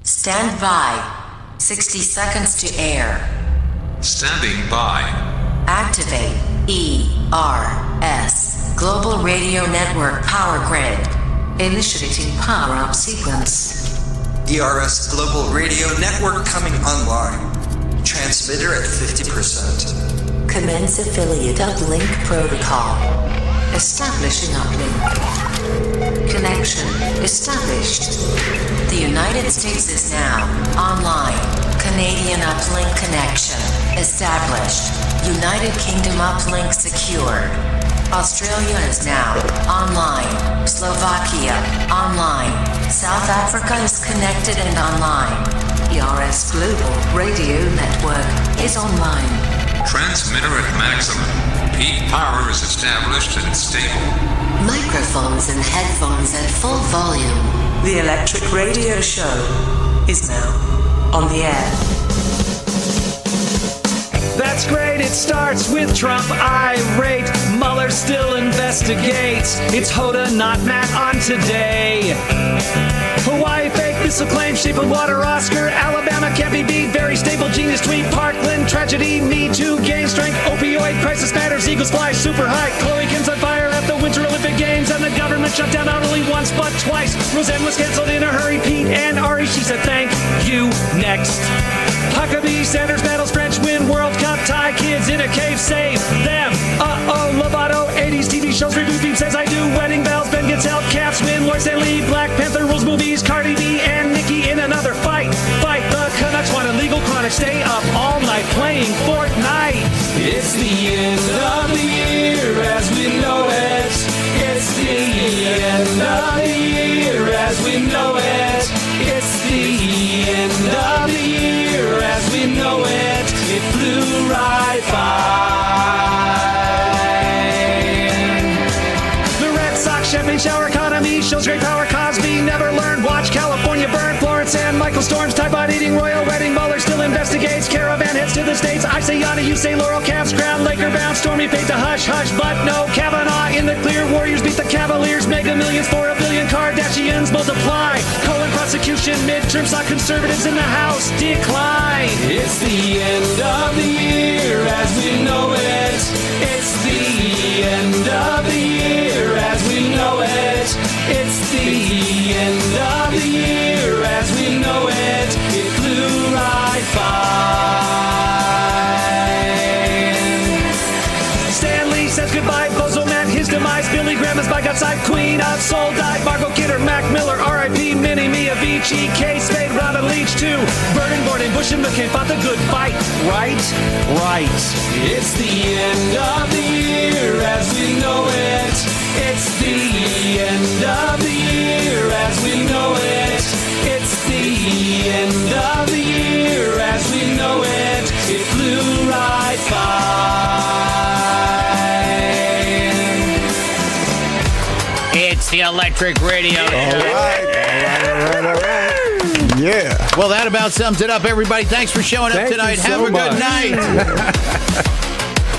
Stand by. 60 seconds to air. Standing by. Activate ERS Global Radio Network Power Grid. Initiating power-up sequence. ERS Global Radio Network coming online. Transmitter at 50%. Commence affiliate uplink protocol. Establishing uplink. Connection established. The United States is now online. Canadian uplink connection established. United Kingdom uplink secured. Australia is now online. Slovakia online. South Africa is connected and online. ERS Global Radio Network is online. Transmitter at maximum. Peak power is established and stable. Microphones and headphones at full volume. The Electric Radio Show is now on the air. That's great, it starts with Trump irate. Mueller still investigates. It's Hoda, not Matt on Today. Hawaii fake missile claim, shape of water Oscar. Alabama can't be beat, very stable genius tweet. Parkland tragedy, Me Too gain strength. Opioid crisis matters, eagles fly super high. Chloe Kim's on fire at the Winter Olympic Games. And the government shut down not only once but twice. Roseanne was canceled in a hurry. Pete and Ari, she said thank you. Next. Huckabee, Sanders battles, French win World Cup, tie kids in a cave, save them. Uh-oh, Lovato, 80s TV shows, reboot, Beep says I do, wedding bells, Ben gets help, Cats win, Lord Stanley, Black Panther rules movies, Cardi B and Nicki in another fight. Fight, the Canucks want a legal chronic, stay up all night playing Fortnite. It's the end of the year as we know it. It's the end of the year as we know it. It's the end of the year as we know it. It flew right by. The Red Sox champagne shower economy shows great power. Cosby never learned. Watch California burn. Florence and Michael Storms. Tide Pod eating royal wedding. Mueller still investigates. Caravan heads to the States. I say Yana, you say Laurel. Cavs crown. Laker bound. Stormy fade to hush hush. But no Kavanaugh in the clear. Warriors beat the Cavaliers. Mega millions for $1 billion. Kardashians multiply. Cohen prosecution. Midterm saw conservatives in the House decline. It's the end of the year as we know it. It's the end of the year as we know it. It's the end of the year as we know it. It flew right by. Stanley says goodbye. Bozo meant his demise. Billy Graham is back outside. Queen of Soul died. Margot Kidder, Mac Miller, R.I.P. Minnie, Mia Vici, K. Spade, Robin Leach too. Vernon Gordon, Bush and McCain fought the good fight. Right? Right. It's the end of the year as we know it. It's the end of the year as we know it. It's the end of the year as we know it. It flew right by. It's the Electric Radio. All right. Yeah. Well, that about sums it up, everybody. Thanks for showing up tonight. Have a good night.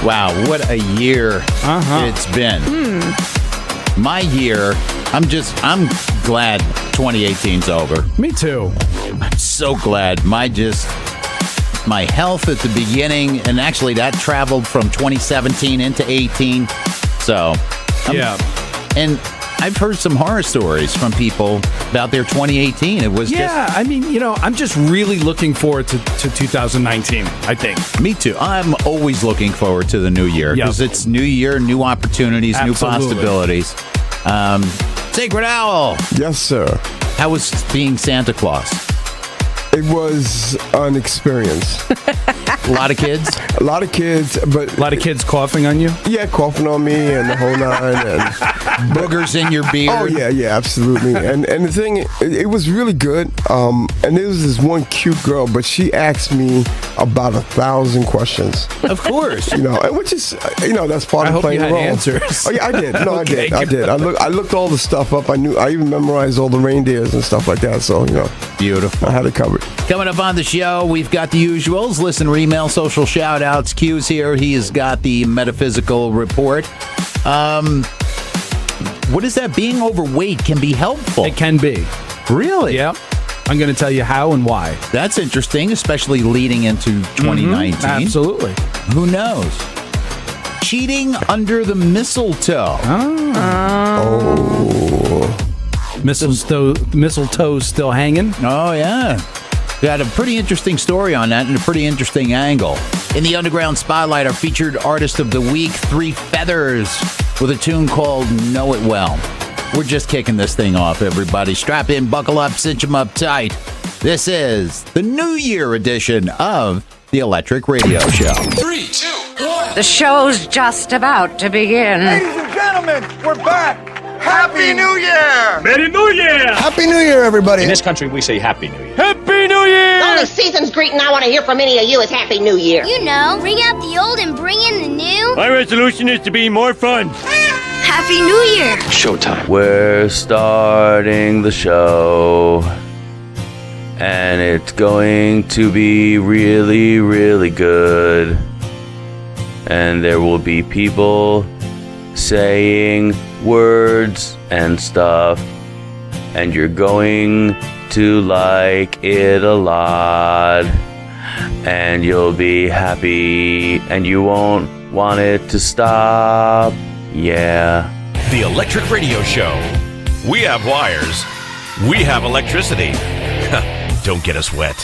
Wow, what a year it's been. My year, I'm glad 2018's over. Me too. I'm so glad. My health at the beginning, and actually that traveled from 2017 into 18. So, yeah. And I've heard some horror stories from people about their 2018. It was I'm just really looking forward to 2019, I think. Me too. I'm always looking forward to the new year because it's new year, new opportunities, new possibilities. Sacred Owl. Yes, sir. How was being Santa Claus? It was an experience. A lot of kids? A lot of kids, but... A lot of kids coughing on you? Yeah, coughing on me and the whole nine. And boogers in your beard? Oh, yeah, absolutely. And the thing, it was really good. And there was this one cute girl, but she asked me about 1,000 questions. Of course. And which is, that's part of playing the role. Answers. Oh, yeah, I did. No, Okay, I did. I looked all the stuff up. I even memorized all the reindeers and stuff like that. So, Beautiful. I had it covered. Coming up on the show, we've got the usuals. Listener email, social shout-outs. Q's here. He has got the metaphysical report. What is that? Being overweight can be helpful. It can be. Really? Yeah. I'm going to tell you how and why. That's interesting, especially leading into 2019. Absolutely. Who knows? Cheating under the mistletoe. Mistletoe still hanging? Oh, yeah. We had a pretty interesting story on that and a pretty interesting angle. In the Underground Spotlight, our featured artist of the week, 3 Feathers, with a tune called Know It Well. We're just kicking this thing off, everybody. Strap in, buckle up, cinch them up tight. This is the New Year edition of the Electric Radio Show. 3, 2, 1. The show's just about to begin. Ladies and gentlemen, we're back. Happy New Year! Merry New Year! Happy New Year, everybody. In this country, we say Happy New Year. Happy New Year! The only season's greeting I want to hear from any of you is Happy New Year. You know, bring out the old and bring in the new. My resolution is to be more fun. Happy New Year! Showtime. We're starting the show, and it's going to be really, really good. And there will be people saying words and stuff, and you're going to like it a lot, and you'll be happy, and you won't want it to stop. Yeah. The Electric Radio Show. We have wires. We have electricity. Don't get us wet.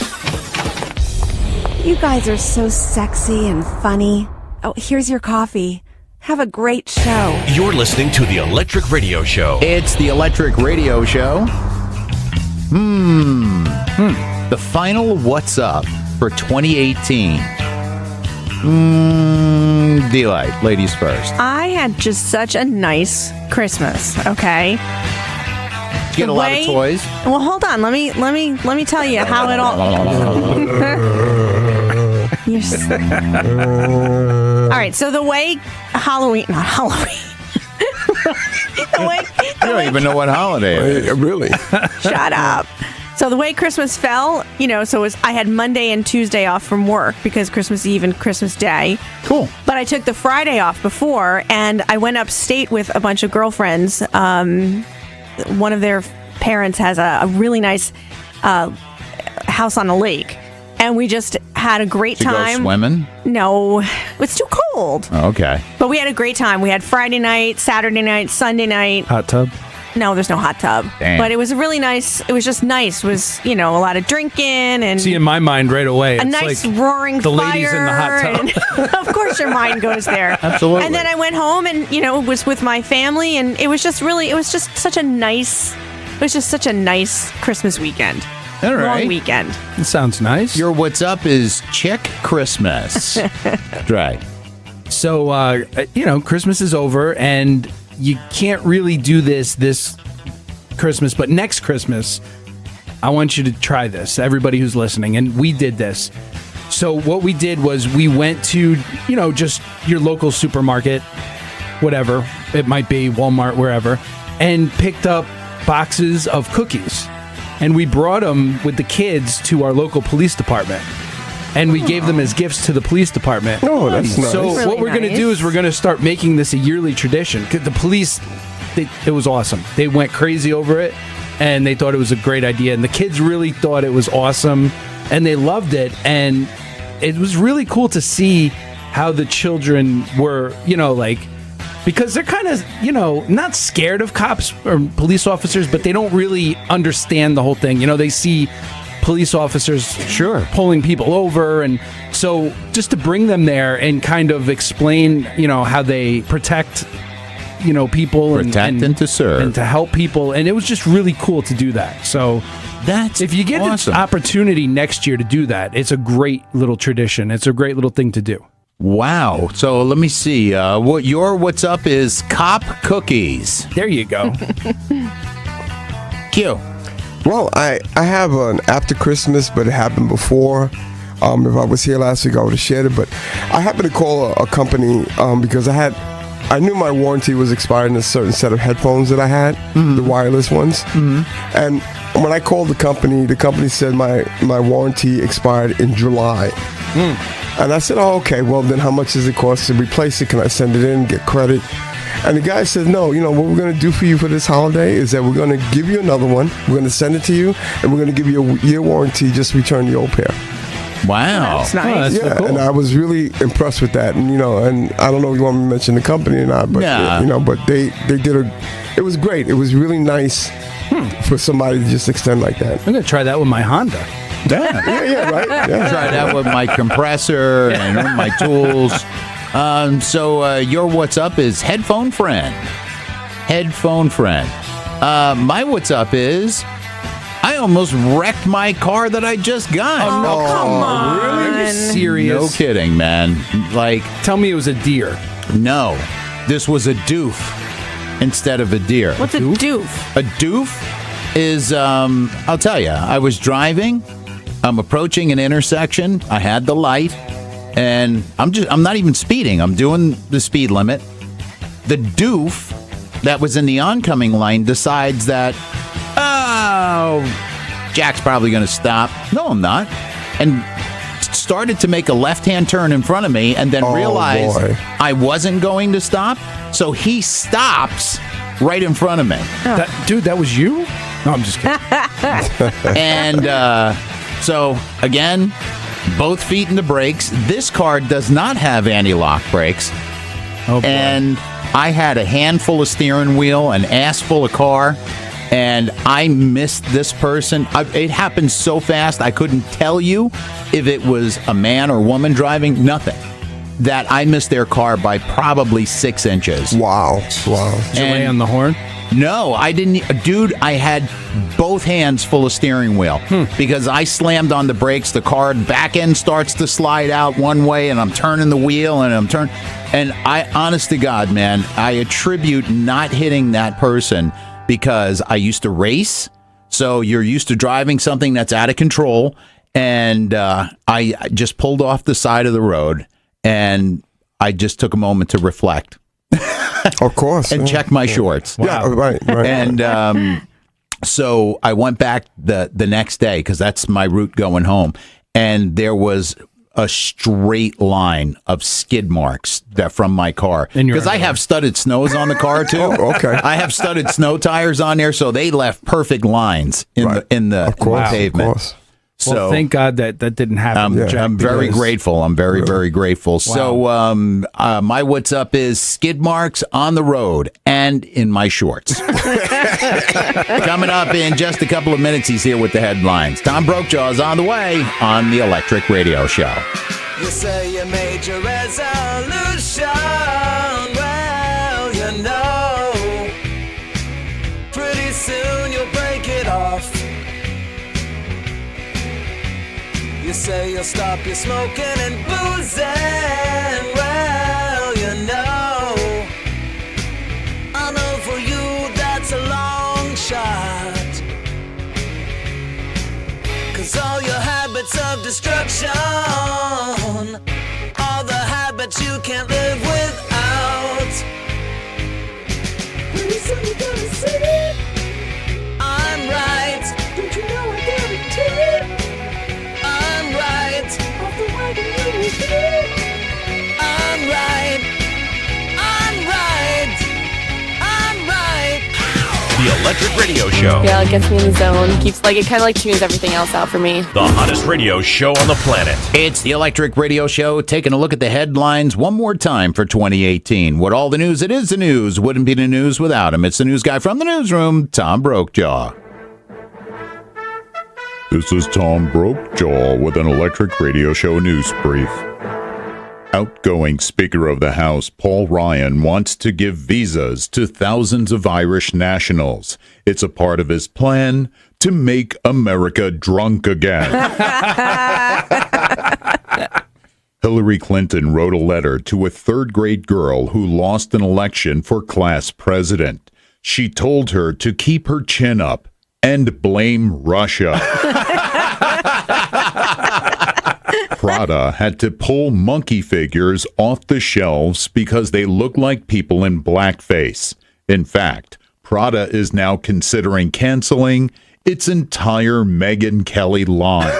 You guys are so sexy and funny. Oh, here's your coffee. Have a great show. You're listening to the Electric Radio Show. It's the Electric Radio Show. The final What's Up for 2018. Delight, ladies first. I had just such a nice Christmas, okay? Did you get a lot of toys? Well, hold on. Let me tell you how it all. All right. So the way not Halloween. You don't even know what holiday it is. Really? Shut up. So the way Christmas fell, so I had Monday and Tuesday off from work because Christmas Eve and Christmas Day. Cool. But I took the Friday off before, and I went upstate with a bunch of girlfriends. One of their parents has a really nice house on a lake, and we just had a great time. Go swimming? No, it's too cold. Oh, okay. But we had a great time. We had Friday night, Saturday night, Sunday night. Hot tub? No, there's no hot tub. Damn. But it was really nice. It was just nice. It was, a lot of drinking and See, in my mind right away, a it's nice like roaring the fire. ladies in the hot tub. Of course your mind goes there. Absolutely. And then I went home and, was with my family, and it was just such a nice Christmas weekend. All right. Long weekend. It sounds nice. Your What's Up is Chick Christmas. Right. So, Christmas is over, and you can't really do this Christmas, but next Christmas, I want you to try this, everybody who's listening, and we did this. So what we did was we went to, just your local supermarket, whatever, it might be Walmart, wherever, and picked up boxes of cookies. And we brought them with the kids to our local police department. And we gave them as gifts to the police department. Oh, that's nice. So Really what we're going to do is we're going to start making this a yearly tradition. 'Cause the police, it was awesome. They went crazy over it, and they thought it was a great idea. And the kids really thought it was awesome, and they loved it. And it was really cool to see how the children were, because they're kind of, not scared of cops or police officers, but they don't really understand the whole thing. They see police officers pulling people over, and so just to bring them there and kind of explain how they protect people and to serve and to help people, and it was just really cool to do that. So that's if you get awesome. an opportunity next year to do that, it's a great little tradition. It's a great little thing to do. Wow. So let me see. What's Up is cop cookies. There you go. Q. Well, I have an after Christmas, but it happened before. If I was here last week, I would have shared it. But I happened to call a company because I knew my warranty was expired in a certain set of headphones that I had, the wireless ones. And when I called the company said my warranty expired in July. And I said, oh, okay, well, then how much does it cost to replace it? Can I send it in, get credit? And the guy said, no, you know, what we're going to do for you for this holiday is that we're going to give you another one. We're going to send it to you, and we're going to give you a year warranty. Just return the old pair. Wow. That's nice. Oh, that's Yeah, so cool. and I was really impressed with that. And, you know, and I don't know if you want me to mention the company or not, but, Nah. you know, but they did it was great. It was really nice for somebody to just extend like that. I'm going to try that with my Honda. Yeah, right? Yeah. Try that with my compressor and with my tools. So your what's up is headphone friend. Headphone friend. My what's up is I almost wrecked my car that I just got. Oh, no, come on. Really? Are you serious? No kidding, man. Like, tell me it was a deer. No, this was a doof instead of a deer. What's a doof? A doof is, I'll tell you, I was driving. I'm approaching an intersection. I had the light, and I'm not even speeding. I'm doing the speed limit. The doof that was in the oncoming lane decides that, oh, Jack's probably going to stop. No, I'm not. And started to make a left-hand turn in front of me and then realized I wasn't going to stop. So he stops right in front of me. Dude, that was you? No, I'm just kidding. And so, again, both feet in the brakes. This car does not have anti-lock brakes. Oh, boy. And I had a handful of steering wheel, an ass full of car, and I missed this person. It happened so fast, I couldn't tell you if it was a man or woman driving. Nothing. That I missed their car by probably 6 inches. Wow. Did you lay on the horn? No, I didn't. Dude, I had both hands full of steering wheel because I slammed on the brakes. The car back end starts to slide out one way, and I'm turning the wheel, and I'm turning. And I, honest to God, man, I attribute not hitting that person because I used to race. So you're used to driving something that's out of control. And I just pulled off the side of the road, and I just took a moment to reflect. Of course. And check my shorts. Wow. Yeah, right. And so I went back the next day because that's my route going home. And there was a straight line of skid marks from my car. Because I have studded snows on the car, too. Oh, okay. I have studded snow tires on there, so they left perfect lines in the pavement. Of course. Well, So thank God that didn't happen. I'm very grateful. I'm very, very grateful. So my what's up is skid marks on the road and in my shorts. Coming up in just a couple of minutes, he's here with the headlines. Tom Brokejaw is on the way on the Electric Radio Show. You say you made your resolution. Well, you know, pretty soon you'll break it off. You say you'll stop your smoking and boozing. Well, you know, I know for you that's a long shot. 'Cause all your habits of destruction, all the habits you can't live without. Pretty soon you're gonna see I'm right. Don't you know I guarantee it? I'm right. Off the wagon you will be. I'm right. I'm right. I'm right. The Electric Radio Show. Yeah, it gets me in the zone. Keeps it kind of tunes everything else out for me. The hottest radio show on the planet. It's the Electric Radio Show, taking a look at the headlines one more time for 2018. What all the news? It is the news. Wouldn't be the news without him. It's the news guy from the newsroom, Tom Brokejaw. This is Tom Brokejaw with an Electric Radio Show news brief. Outgoing Speaker of the House Paul Ryan wants to give visas to thousands of Irish nationals. It's a part of his plan to make America drunk again. Hillary Clinton wrote a letter to a third-grade girl who lost an election for class president. She told her to keep her chin up and blame Russia. Prada had to pull monkey figures off the shelves because they look like people in blackface. In fact, Prada is now considering canceling its entire Megyn Kelly line.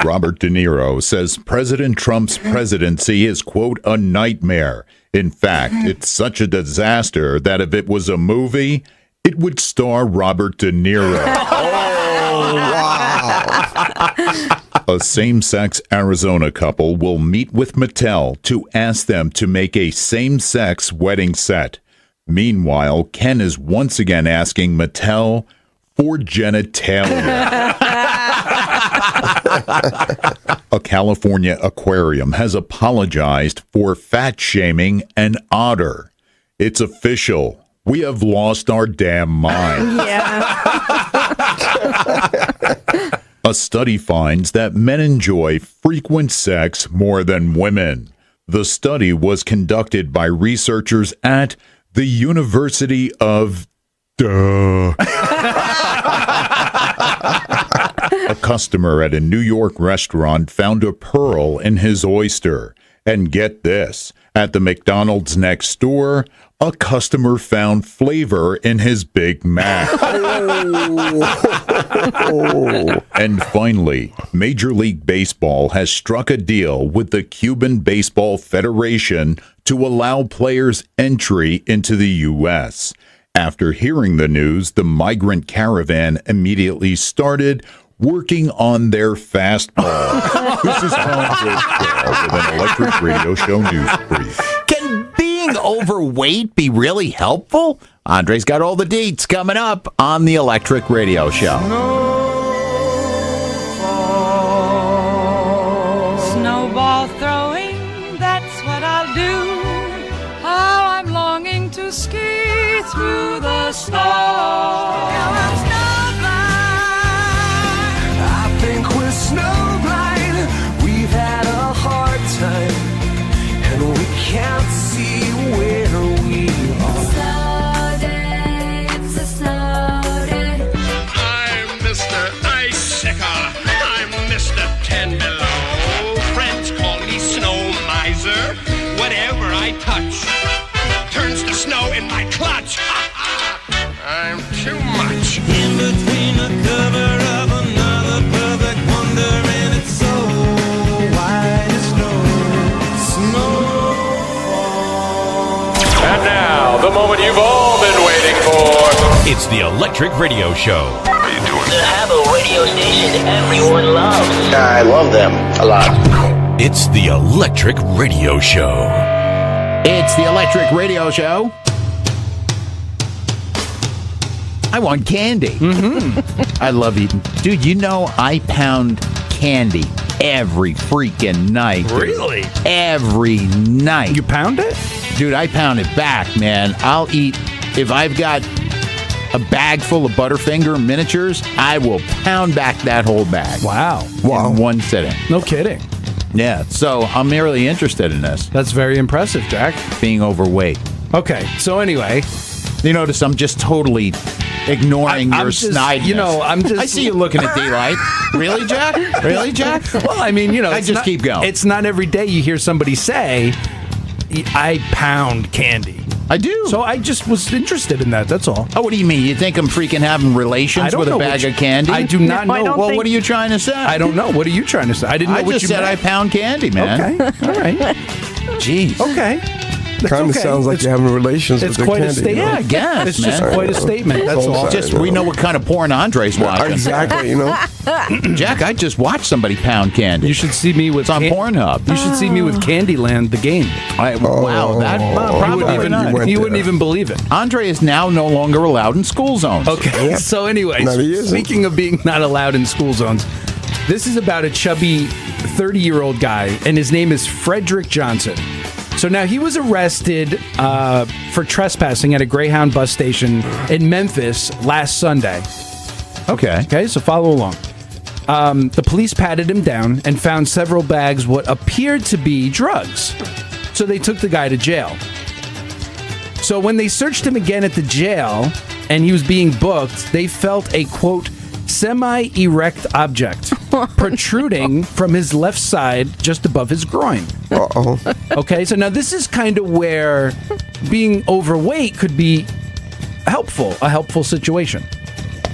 Robert De Niro says President Trump's presidency is, quote, a nightmare. In fact, it's such a disaster that if it was a movie, it would star Robert De Niro. Oh, wow. A same-sex Arizona couple will meet with Mattel to ask them to make a same-sex wedding set. Meanwhile, Ken is once again asking Mattel for genitalia. A California aquarium has apologized for fat-shaming an otter. It's official. We have lost our damn mind. A study finds that men enjoy frequent sex more than women. The study was conducted by researchers at the University of Duh. A customer at a New York restaurant found a pearl in his oyster. And get this, at the McDonald's next door, a customer found flavor in his Big Mac. And finally, Major League Baseball has struck a deal with the Cuban Baseball Federation to allow players entry into the U.S. After hearing the news, the migrant caravan immediately started working on their fastball. This is Andre with an Electric Radio Show news brief. Can being overweight be really helpful? Andre's got all the deets coming up on the Electric Radio Show. Snowball throwing, that's what I'll do. How I'm longing to ski through the snow. Snowblind, we've had a hard time, and we can't see where we are. Snow day, it's a snow day. I'm Mr. Icicle. I'm Mr. 10 Below. Friends call me Snow Miser. Whatever I touch turns to snow in my clutch. I'm too much. In between the cover of another perfect wonder, and it's so white as snow. Snowfall. And now, the moment you've all been waiting for. It's the Electric Radio Show. To have a radio station everyone loves. I love them a lot. It's the Electric Radio Show. It's the Electric Radio Show. I want candy. I love eating. Dude, you know I pound candy every freaking night. Dude. Really? Every night. You pound it? Dude, I pound it back, man. I'll eat, if I've got a bag full of Butterfinger miniatures, I will pound back that whole bag. Wow. In one sitting. No kidding. Yeah, so I'm really interested in this. That's very impressive, Jack. Being overweight. Okay, so anyway. You notice I'm just totally ignoring your snideness. You know, I'm just... I see you looking at D-Light. Really, Jack? Really, Jack? Well, I mean, you know... I just keep going. It's not every day you hear somebody say, I pound candy. I do. So I just was interested in that, that's all. Oh, what do you mean? You think I'm freaking having relations with a bag of candy? I do not know. Well, what are you trying to say? I don't know. What are you trying to say? I didn't know I what just you said meant. I pound candy, man. Okay, all right. Jeez. Okay. Kind of sounds like you're having relations with the candy. It's quite a statement. Yeah, I guess, It's just quite a statement. That's all. Just we know what kind of porn Andre's watching. Exactly, you know. Jack, I just watched somebody pound candy. You should see me with... It's on Pornhub. You should see me with Candyland, the game. Wow, that probably not. You wouldn't even believe it. Andre is now no longer allowed in school zones. Okay, so anyways, No, he isn't. speaking of being not allowed in school zones, this is about a chubby 30-year-old guy, and his name is Frederick Johnson. So now he was arrested for trespassing at a Greyhound bus station in Memphis last Sunday. Okay, so follow along. The police patted him down and found several bags what appeared to be drugs. So they took the guy to jail. So when they searched him again at the jail and he was being booked, they felt a, quote, semi-erect object protruding from his left side just above his groin. Uh-oh. Okay, so now this is kind of where being overweight could be a helpful situation.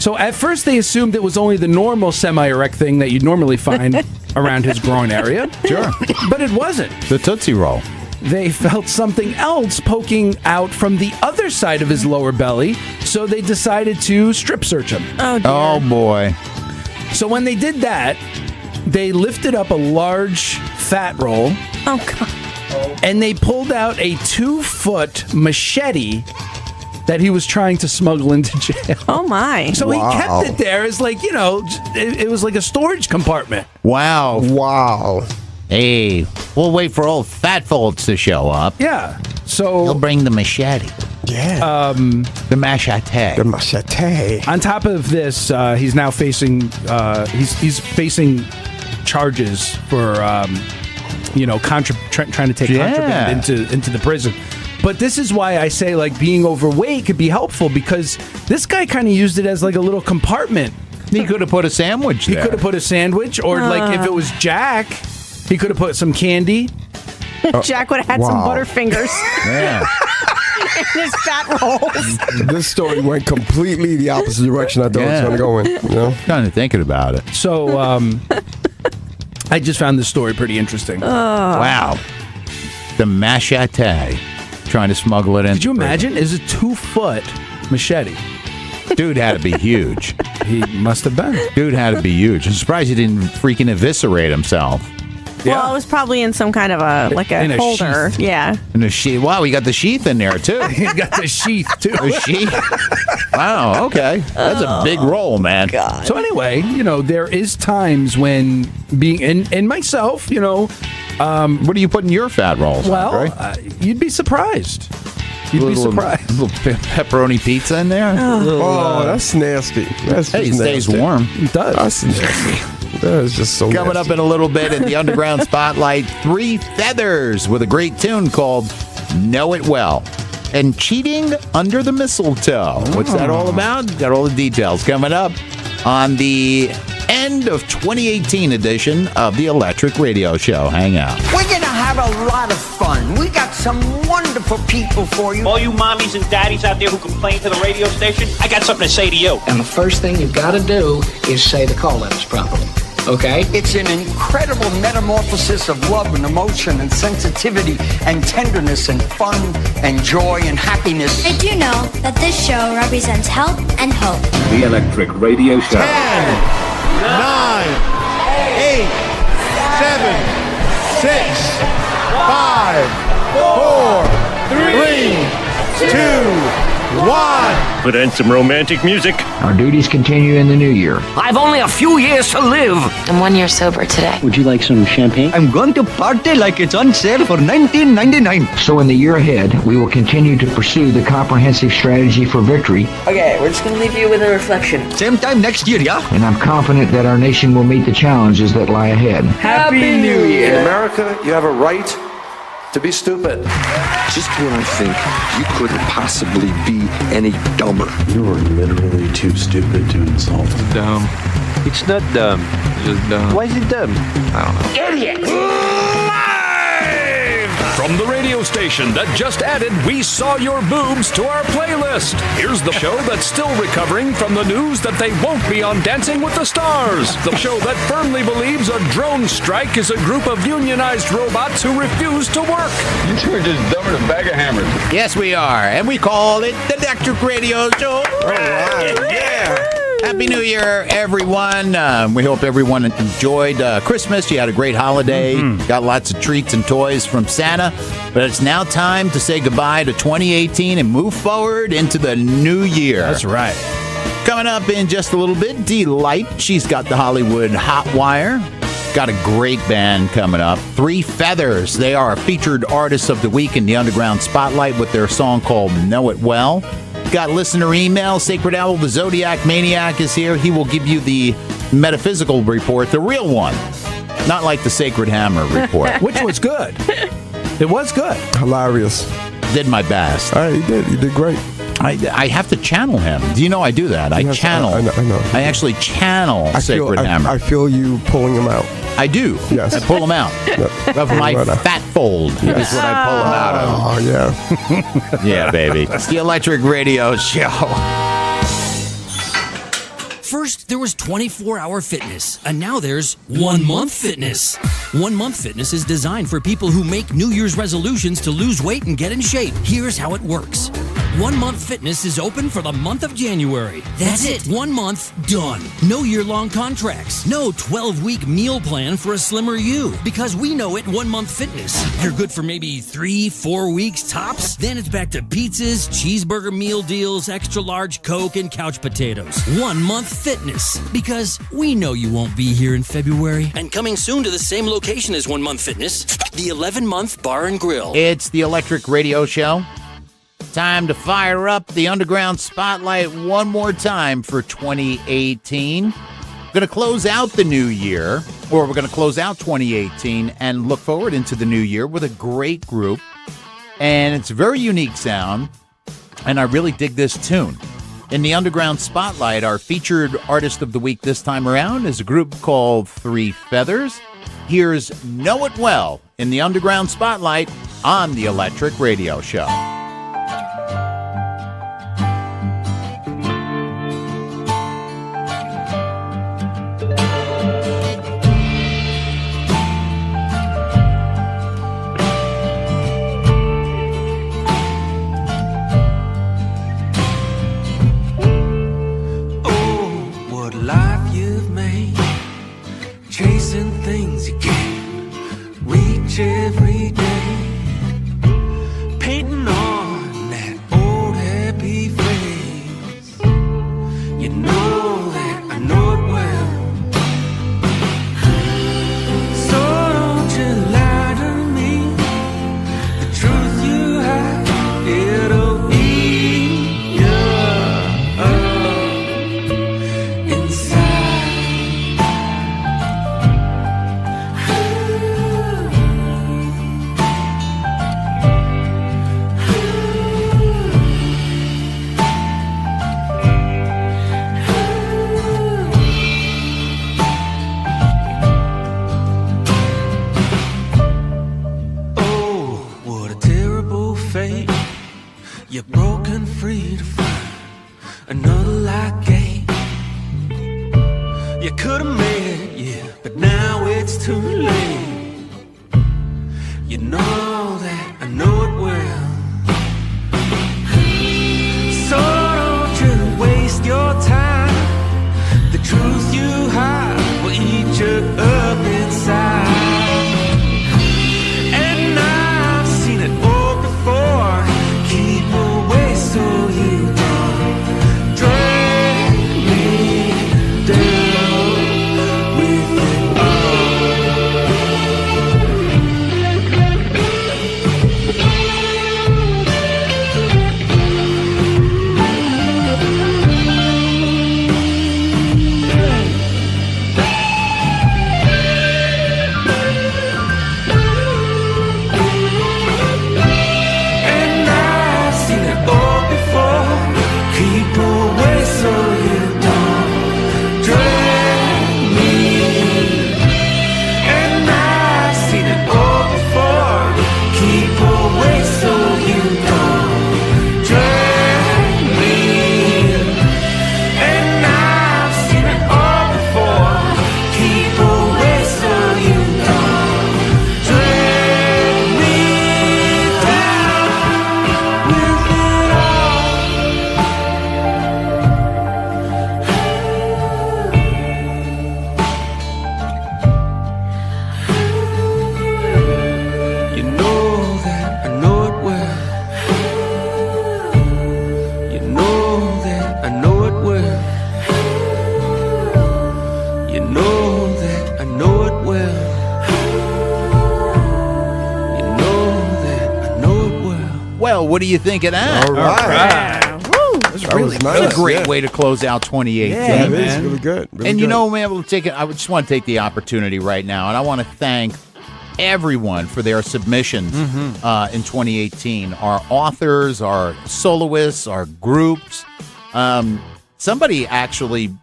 So at first they assumed it was only the normal semi-erect thing that you'd normally find around his groin area. Sure. But it wasn't. The Tootsie Roll. They felt something else poking out from the other side of his lower belly, so they decided to strip search him. Oh, dear. Oh, boy. So when they did that, they lifted up a large fat roll. Oh, God. And they pulled out a 2-foot machete that he was trying to smuggle into jail. Oh, my. So he kept it there as like, it was like a storage compartment. Wow. Wow. Hey, we'll wait for old Fat Folds to show up. Yeah. So he'll bring the machete. Yeah. The machete. The machete. On top of this, he's now facing he's facing charges for trying to take contraband into the prison. But this is why I say like being overweight could be helpful, because this guy kind of used it as like a little compartment. He could have put a sandwich there. He could have put a sandwich, or like if it was Jack, he could have put some candy. Jack would have had some Butterfingers. Yeah. In his fat rolls. This story went completely the opposite direction I thought it was going to go in. You know? Kind of thinking about it. So I just found this story pretty interesting. Wow. The machete. Trying to smuggle it in. Did you imagine? Is a 2-foot machete? Dude had to be huge. He must have been. Dude had to be huge. I'm surprised he didn't freaking eviscerate himself. Well, it was probably in some kind of a holder. Sheath. Yeah. In a sheath. Wow, he got the sheath in there too. He got the sheath too. The sheath. Wow. Okay, that's a big roll, man. God. So anyway, there is times when being and myself, what do you put in your fat rolls? Well, you'd be surprised. You'd be surprised. Little pepperoni pizza in there. Oh, that's nasty. That's hey, it just stays nasty. warm. It does. That's nasty. That is just so Coming nasty. up in a little bit in the Underground Spotlight, 3 Feathers with a great tune called Know It Well. And cheating under the mistletoe. What's that all about? Got all the details coming up on the end of 2018 edition of the Electric Radio Show. Hang out. We're going to have a lot of fun. We got some wonderful people for you. All you mommies and daddies out there who complain to the radio station, I got something to say to you. And the first thing you've got to do is say the call letters properly. Okay? It's an incredible metamorphosis of love and emotion and sensitivity and tenderness and fun and joy and happiness. I do know that this show represents help and hope. The Electric Radio Show. 10, 9, 8, 7, 6, 5, 4, 3, 2, 1. Put in some romantic music. Our duties continue in the new year. I've only a few years to live. I'm 1 year sober today. Would you like some champagne? I'm going to party like it's on sale for $19.99. So in the year ahead, we will continue to pursue the comprehensive strategy for victory. Okay, we're just going to leave you with a reflection. Same time next year, yeah? And I'm confident that our nation will meet the challenges that lie ahead. Happy New Year. In America, you have a right to be stupid. Just when I think you couldn't possibly be any dumber. You are literally too stupid to insult. Dumb. It's not dumb. It's just dumb. Why is it dumb? I don't know. Idiot! From the radio station that just added We Saw Your Boobs to our playlist. Here's the show that's still recovering from the news that they won't be on Dancing with the Stars. The show that firmly believes a drone strike is a group of unionized robots who refuse to work. You two are just dumber than a bag of hammers. Yes, we are. And we call it the Electric Radio Show. All right. Yeah. Happy New Year, everyone. We hope everyone enjoyed Christmas. You had a great holiday. Got lots of treats and toys from Santa. But it's now time to say goodbye to 2018 and move forward into the new year. That's right. Coming up in just a little bit, Lite. She's got the Hollywood Hot Wire. Got a great band coming up. 3 Feathers. They are featured artists of the week in the Underground Spotlight with their song called Know It Well. Got listener email. Sacred Owl, the Zodiac Maniac, is here. He will give you the metaphysical report, the real one. Not like the Sacred Hammer report. Which was good. It was good. Hilarious. Did my best. All right, you did. You did great. I have to channel him. Do you know I do that? I Yes, channel. I know. I actually channel Sacred Hammer. I feel you pulling him out. I do. Yes. I pull him out. Of my fat fold is what I pull him out of. Oh, yeah. Yeah, baby. It's the Electric Radio Show. First, there was 24-hour fitness, and now there's 1 month fitness. 1 month fitness is designed for people who make New Year's resolutions to lose weight and get in shape. Here's how it works. 1 month fitness is open for the month of January. That's it. 1 month, done. No year-long contracts. No 12-week meal plan for a slimmer you. Because we know at 1 month fitness, you're good for maybe 3-4 weeks tops. Then it's back to pizzas, cheeseburger meal deals, extra large Coke, and couch potatoes. 1 month fitness. Because we know you won't be here in February. And coming soon to the same location as 1 month fitness, the 11-month Bar and Grill. It's the Electric Radio Show. Time to fire up the Underground Spotlight one more time for 2018. We're going to close out the new year, or we're going to close out 2018 and look forward into the new year with a great group. And it's a very unique sound, and I really dig this tune. In the Underground Spotlight, our featured artist of the week this time around is a group called Three Feathers. Here's Know It Well in the Underground Spotlight on the Electric Radio Show. Chasing things you can't reach every day, painting on that old happy face. You know that I know it well, so don't you lie to me. The truth you hide, it'll eat you up inside. You're broken free to find another like game. You could have made it, yeah, but now it's too late. You know that I know it well, so don't you waste your time. The truth you hide will eat you up inside. And I've seen it all before. Keep away so you don't drag me down with it Well, what do you think of that? All right. That was nice. That's a great way to close out 2018. Yeah, it is really good. Really and good. you know, man, we'll take it. I just want to take the opportunity right now, and I want to thank everyone for their submissions in 2018. Our authors, our soloists, our groups. Somebody actually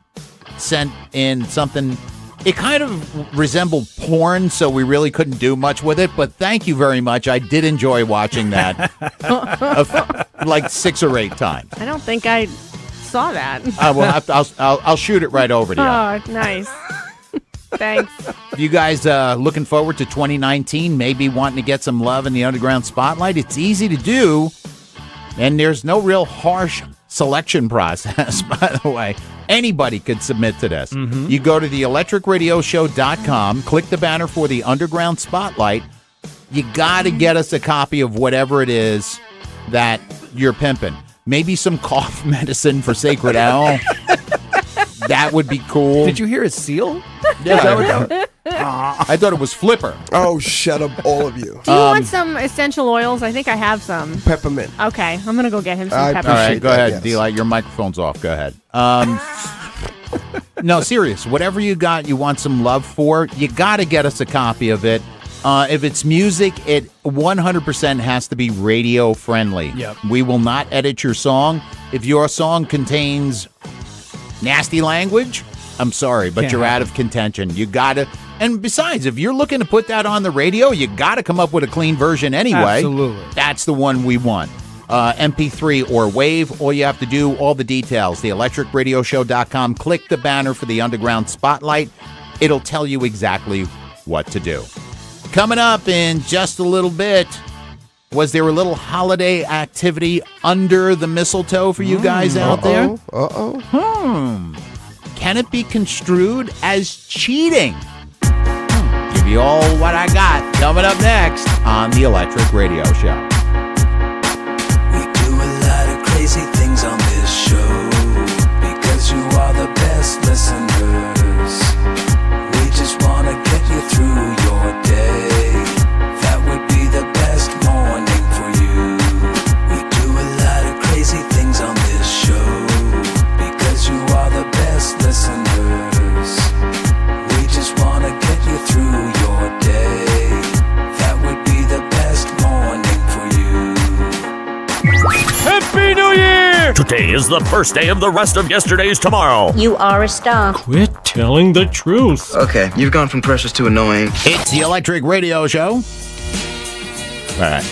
sent in something. It kind of resembled porn, so we really couldn't do much with it. But thank you very much. I did enjoy watching that like 6 or 8 times. I don't think I saw that. I'll shoot it right over to you. Oh, nice. Thanks. You guys looking forward to 2019, maybe wanting to get some love in the Underground Spotlight? It's easy to do, and there's no real harsh selection process, by the way. Anybody could submit to this. Mm-hmm. You go to theelectricradioshow.com, click the banner for the Underground Spotlight. You got to get us a copy of whatever it is that you're pimping. Maybe some cough medicine for Sacred Owl. That would be cool. Did you hear a seal? Yeah. I thought it was Flipper. Oh, shut up, all of you. Do you want some essential oils? I think I have some. Peppermint. Okay, I'm going to go get him some peppermint. All right, go ahead, D-Light. Your microphone's off. Go ahead. No, serious. Whatever you got, you want some love for, you got to get us a copy of it. If it's music, it 100% has to be radio friendly. Yep. We will not edit your song. If your song contains nasty language, I'm sorry, but you're out of contention. You got to. And besides, if you're looking to put that on the radio, you got to come up with a clean version anyway. Absolutely. That's the one we want. MP3 or WAVE, all you have to do, all the details, theelectricradioshow.com. Click the banner for the Underground Spotlight. It'll tell you exactly what to do. Coming up in just a little bit, was there a little holiday activity under the mistletoe for you guys out there? Can it be construed as cheating? Give you all what I got coming up next on the Electric Radio Show. We do a lot of crazy things on this show because you are the best listeners. We just want to get you through your day. That would be the best morning for you. We do a lot of crazy things on this show because you are the best listeners. We just want to get you through your day. That would be the best morning for you. Happy New Year! Today is the first day of the rest of yesterday's tomorrow. You are a star. Quit telling the truth. Okay, you've gone from precious to annoying. It's the Electric Radio Show. All right.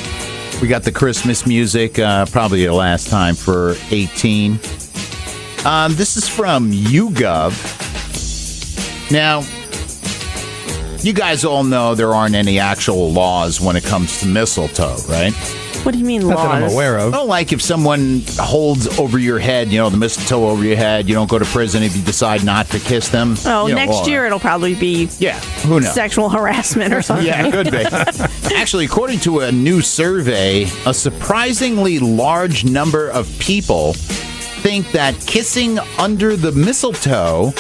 We got the Christmas music, probably the last time for 18. This is from YouGov. Now, you guys all know there aren't any actual laws when it comes to mistletoe, right? What do you mean Not laws? that I'm aware of. Oh, like if someone holds over your head, the mistletoe over your head, you don't go to prison if you decide not to kiss them. Oh, next year it'll probably be who knows? Sexual harassment or something. Yeah, it could be. Actually, according to a new survey, a surprisingly large number of people think that kissing under the mistletoe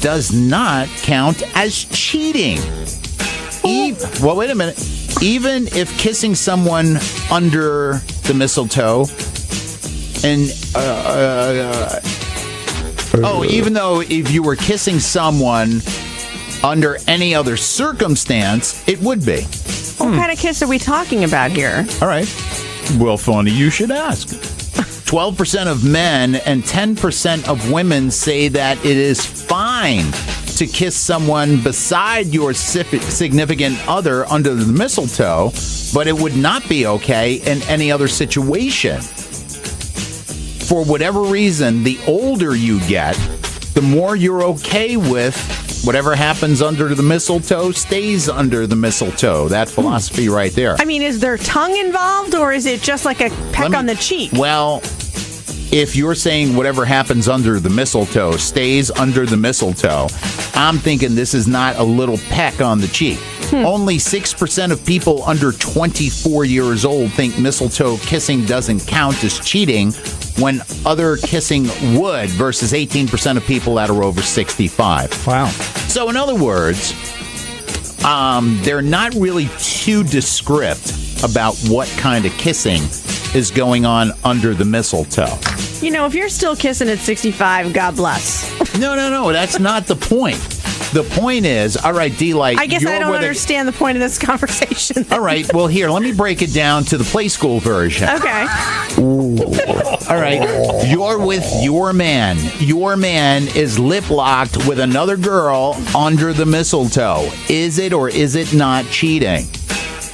does not count as cheating. Well, wait a minute. Even if kissing someone under the mistletoe and even though if you were kissing someone under any other circumstance, it would be. What kind of kiss are we talking about here? All right. Well, funny you should ask. 12% of men and 10% of women say that it is fine to kiss someone beside your significant other under the mistletoe, but it would not be okay in any other situation. For whatever reason, the older you get, the more you're okay with whatever happens under the mistletoe stays under the mistletoe. That philosophy right there. I mean, is there tongue involved, or is it just like a peck on the cheek? Well, if you're saying whatever happens under the mistletoe stays under the mistletoe, I'm thinking this is not a little peck on the cheek. Only 6% of people under 24 years old think mistletoe kissing doesn't count as cheating when other kissing would, versus 18% of people that are over 65. Wow. So in other words, they're not really too descriptive about what kind of kissing is going on under the mistletoe. If you're still kissing at 65, God bless. No, that's not the point. The point is, all right, D-Light. I guess I don't understand the point of this conversation. All right, well, here, let me break it down to the play school version. Okay. All right, you're with your man. Your man is lip-locked with another girl under the mistletoe. Is it or is it not cheating?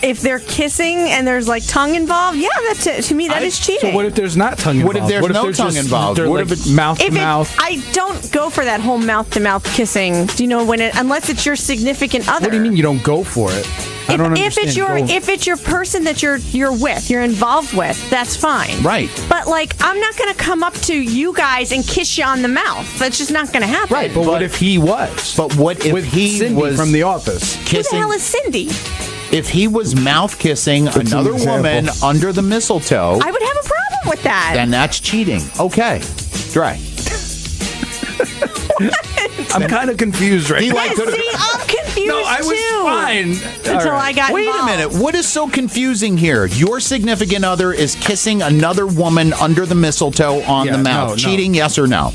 if they're kissing and there's like tongue involved, yeah, that's it. To me, that is cheating. So what if there's not tongue involved? What if there's no tongue involved? What if it's mouth to mouth? I don't go for that whole mouth to mouth kissing. Do you know unless it's your significant other? What do you mean you don't go for it? I don't understand. If it's your person that you're with, you're involved with, that's fine. Right. But like, I'm not going to come up to you guys and kiss you on the mouth. That's just not going to happen. Right. But what if he was? But what if he Cindy was from The Office? Who the hell is Cindy? If he was mouth kissing another woman under the mistletoe, I would have a problem with that. Then that's cheating. Okay. Dre. I'm kind of confused right now. I'm confused No, I was fine. Until I got Wait involved. a minute. What is so confusing here? Your significant other is kissing another woman under the mistletoe on the mouth. no. Cheating, yes or no?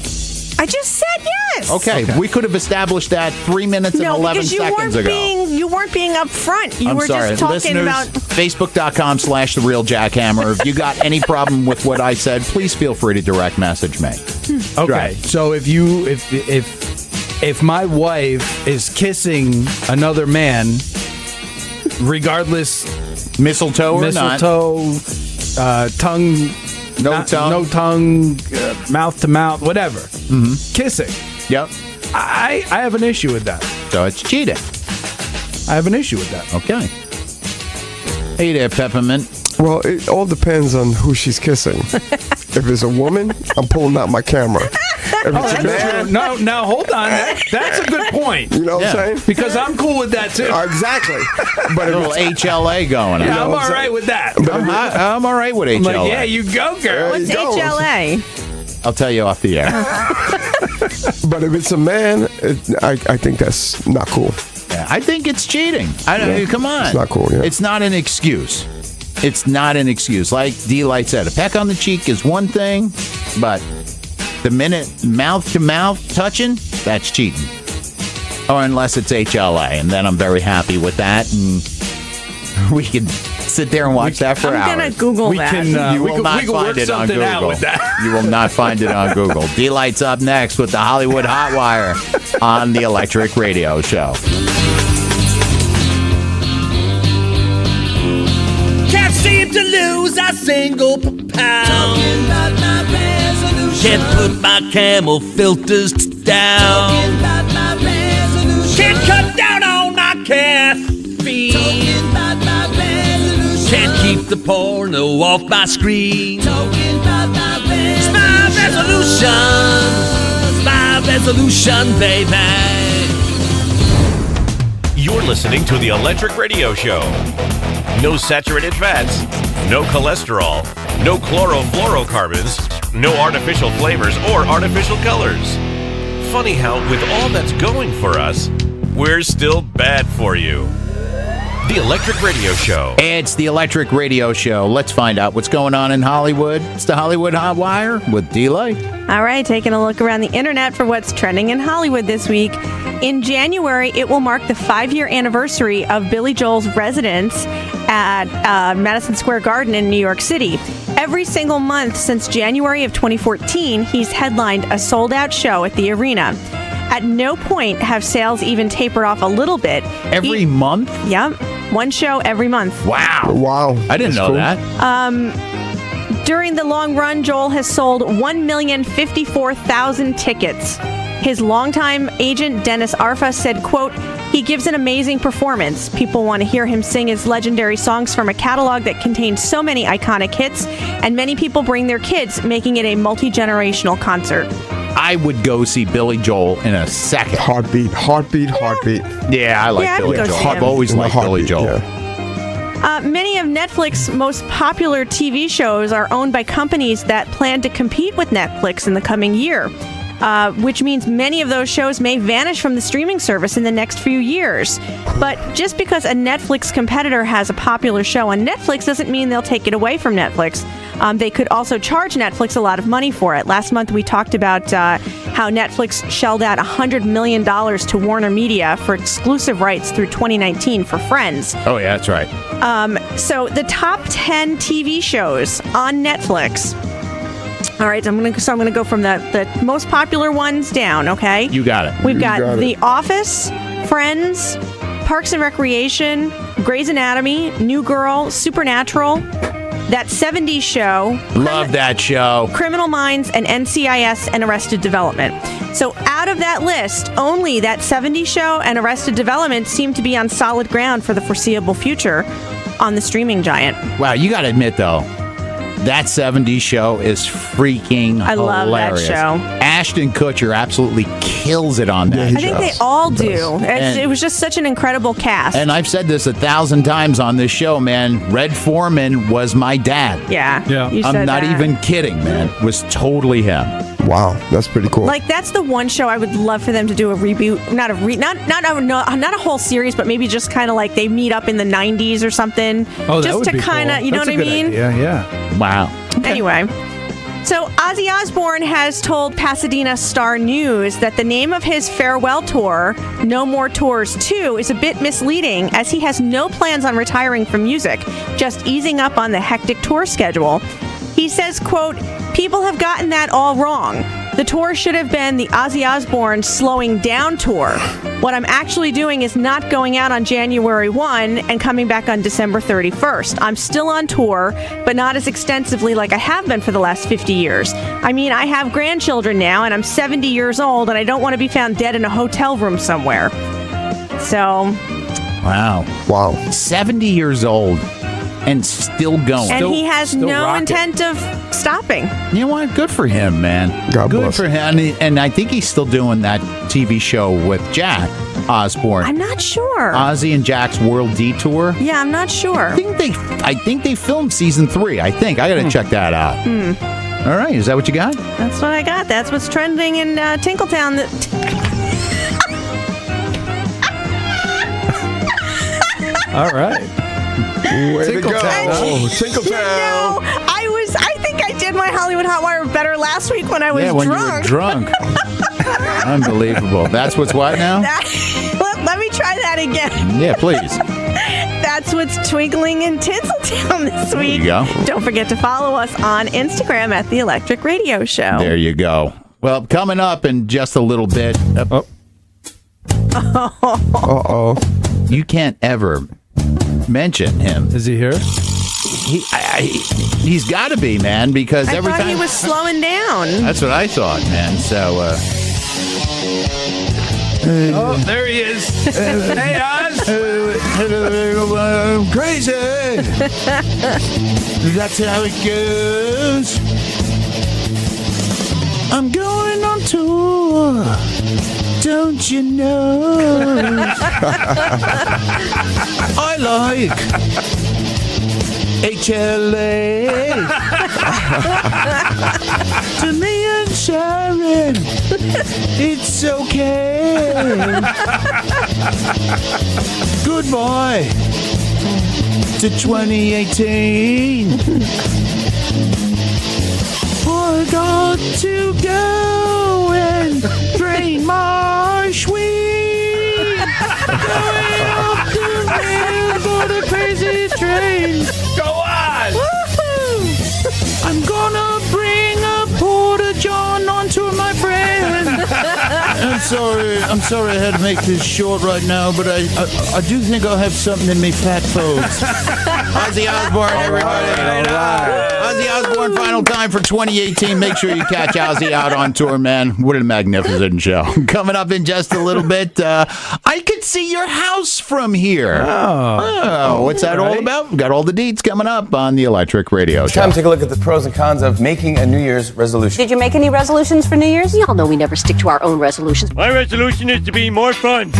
I just said yes. Okay. We could have established that 3 minutes and 11 seconds ago. You weren't being upfront. You I'm were sorry. just talking Listeners, about. Facebook.com/TheRealJackhammer. If you got any problem with what I said, please feel free to direct message me. Okay. So if my wife is kissing another man, regardless mistletoe or not, tongue, no tongue, mouth to mouth, whatever, kissing. Yep. I have an issue with that. So it's cheating. I have an issue with that. Okay. Hey there, Peppermint. Well, it all depends on who she's kissing. If it's a woman, I'm pulling out my camera. If it's a man, no, now hold on. That's a good point. You know what I'm saying? Because I'm cool with that too. Exactly. But a little HLA going on. Yeah, I'm all right with that. I'm all right with HLA. I'm like, yeah, you go, girl. What's HLA? I'll tell you off the air. But if it's a man, I think that's not cool. Yeah, I think it's cheating. Come on. It's not cool, yeah. It's not an excuse. It's not an excuse. Like D-Lite said, a peck on the cheek is one thing, but the minute mouth-to-mouth touching, that's cheating. Or unless it's HLA, and then I'm very happy with that, and we can sit there and watch that for hours. I'm going to Google that. You will not find it on Google. You will not find it on Google. D-Lite's up next with the Hollywood Hot Wire on the Electric Radio Show. Can't seem to lose a single pound. Talking about my resolution. Can't put my camel filters down. Talking about my resolution. Can't cut down on my caffeine. Talking about my resolution. Can't keep the porno off my screen. Talking about my resolution. It's my resolution. It's my resolution, baby. You're listening to the Electric Radio Show. No saturated fats, no cholesterol, no chlorofluorocarbons, no artificial flavors or artificial colors. Funny how, with all that's going for us, we're still bad for you. The Electric Radio Show. It's the Electric Radio Show. Let's find out what's going on in Hollywood. It's the Hollywood Hot Wire with D-Lite. All right, taking a look around the internet for what's trending in Hollywood this week. In January, it will mark the 5-year anniversary of Billy Joel's residence at Madison Square Garden in New York City. Every single month since January of 2014, he's headlined a sold-out show at the arena. At no point have sales even tapered off a little bit. Every month? Yep. One show every month. Wow. I didn't know that. During the long run, Joel has sold 1,054,000 tickets. His longtime agent, Dennis Arfa, said, quote, "He gives an amazing performance. People want to hear him sing his legendary songs from a catalog that contains so many iconic hits, and many people bring their kids, making it a multi-generational concert." I would go see Billy Joel in a second. Heartbeat. Yeah, I like Billy Joel. I've always liked Billy Joel. Yeah. Many of Netflix's most popular TV shows are owned by companies that plan to compete with Netflix in the coming year. Which means many of those shows may vanish from the streaming service in the next few years. But just because a Netflix competitor has a popular show on Netflix doesn't mean they'll take it away from Netflix. They could also charge Netflix a lot of money for it. Last month we talked about how Netflix shelled out $100 million to Warner Media for exclusive rights through 2019 for Friends. Oh, yeah, that's right. So the top 10 TV shows on Netflix. All right, I'm gonna go from the most popular ones down. Okay, you got it. We've got The Office, Friends, Parks and Recreation, Grey's Anatomy, New Girl, Supernatural, That 70s Show. Love that show. Criminal Minds, and NCIS and Arrested Development. So out of that list, only That 70s Show and Arrested Development seem to be on solid ground for the foreseeable future on the streaming giant. Wow, you got to admit, though, That 70s Show is freaking hilarious. I love that show. Ashton Kutcher absolutely kills it on that show. I think they all do. It was just such an incredible cast. And I've said this 1,000 times on this show, man. Red Foreman was my dad. Yeah. You I'm said not that. even kidding, man. It was totally him. Wow, that's pretty cool. Like, that's the one show I would love for them to do a reboot. Not a whole series, but maybe just kind of like they meet up in the 90s or something. Oh, that just would to be kind of, cool. you know That's what a I good mean? idea, yeah. Wow. Anyway. So Ozzy Osbourne has told Pasadena Star News that the name of his farewell tour, No More Tours 2, is a bit misleading as he has no plans on retiring from music, just easing up on the hectic tour schedule. He says, quote, "People have gotten that all wrong. The tour should have been the Ozzy Osbourne Slowing Down Tour. What I'm actually doing is not going out on January 1 and coming back on December 31st. I'm still on tour, but not as extensively like I have been for the last 50 years. I mean, I have grandchildren now, and I'm 70 years old, and I don't want to be found dead in a hotel room somewhere." So... Wow. 70 years old and still going. And he has no rocking. intent of stopping. You know what? Good for him, man. God Good bless. for him. And I think he's still doing that TV show with Jack Osbourne. I'm not sure. Ozzy and Jack's World Detour. Yeah, I'm not sure. I think they filmed season 3. I think. I got to check that out. All right. Is that what you got? That's what I got. That's what's trending in Tinkletown. All right. Way to go. Tinkletown. I think I did my Hollywood Hotwire better last week when I was when drunk. you were drunk. Unbelievable. That's what's what now? Let me try that again. Yeah, please. That's what's twinkling in Tinseltown this week. There you go. Don't forget to follow us on Instagram at The Electric Radio Show. There you go. Well, coming up in just a little bit. Uh-oh. You can't ever mention him. Is he here? He's got to be, man, because I every thought time he was slowing down. That's what I thought, man. So, oh, there he is. Hey, Oz. I'm crazy. That's how it goes. I'm going on tour. Don't you know? I like HLA. To me and Sharon, it's okay. Goodbye to 2018. I got to go and drain my sweet. Going up the rail for the crazy train. Go on! Woo-hoo! I'm gonna bring a Porta John onto my friend. I'm sorry I had to make this short right now, but I do think I'll have something in me fat folks. Ozzy Osbourne, everybody. Ozzy Osbourne, final time for 2018. Make sure you catch Ozzy out on tour, man. What a magnificent show. Coming up in just a little bit, I could see your house from here. Oh, what's that all about? We've got all the deets coming up on the Electric Radio Show. Time to take a look at the pros and cons of making a New Year's resolution. Did you make any resolutions for New Year's? Y'all know we never stick to our own resolutions. My resolution is to be more fun.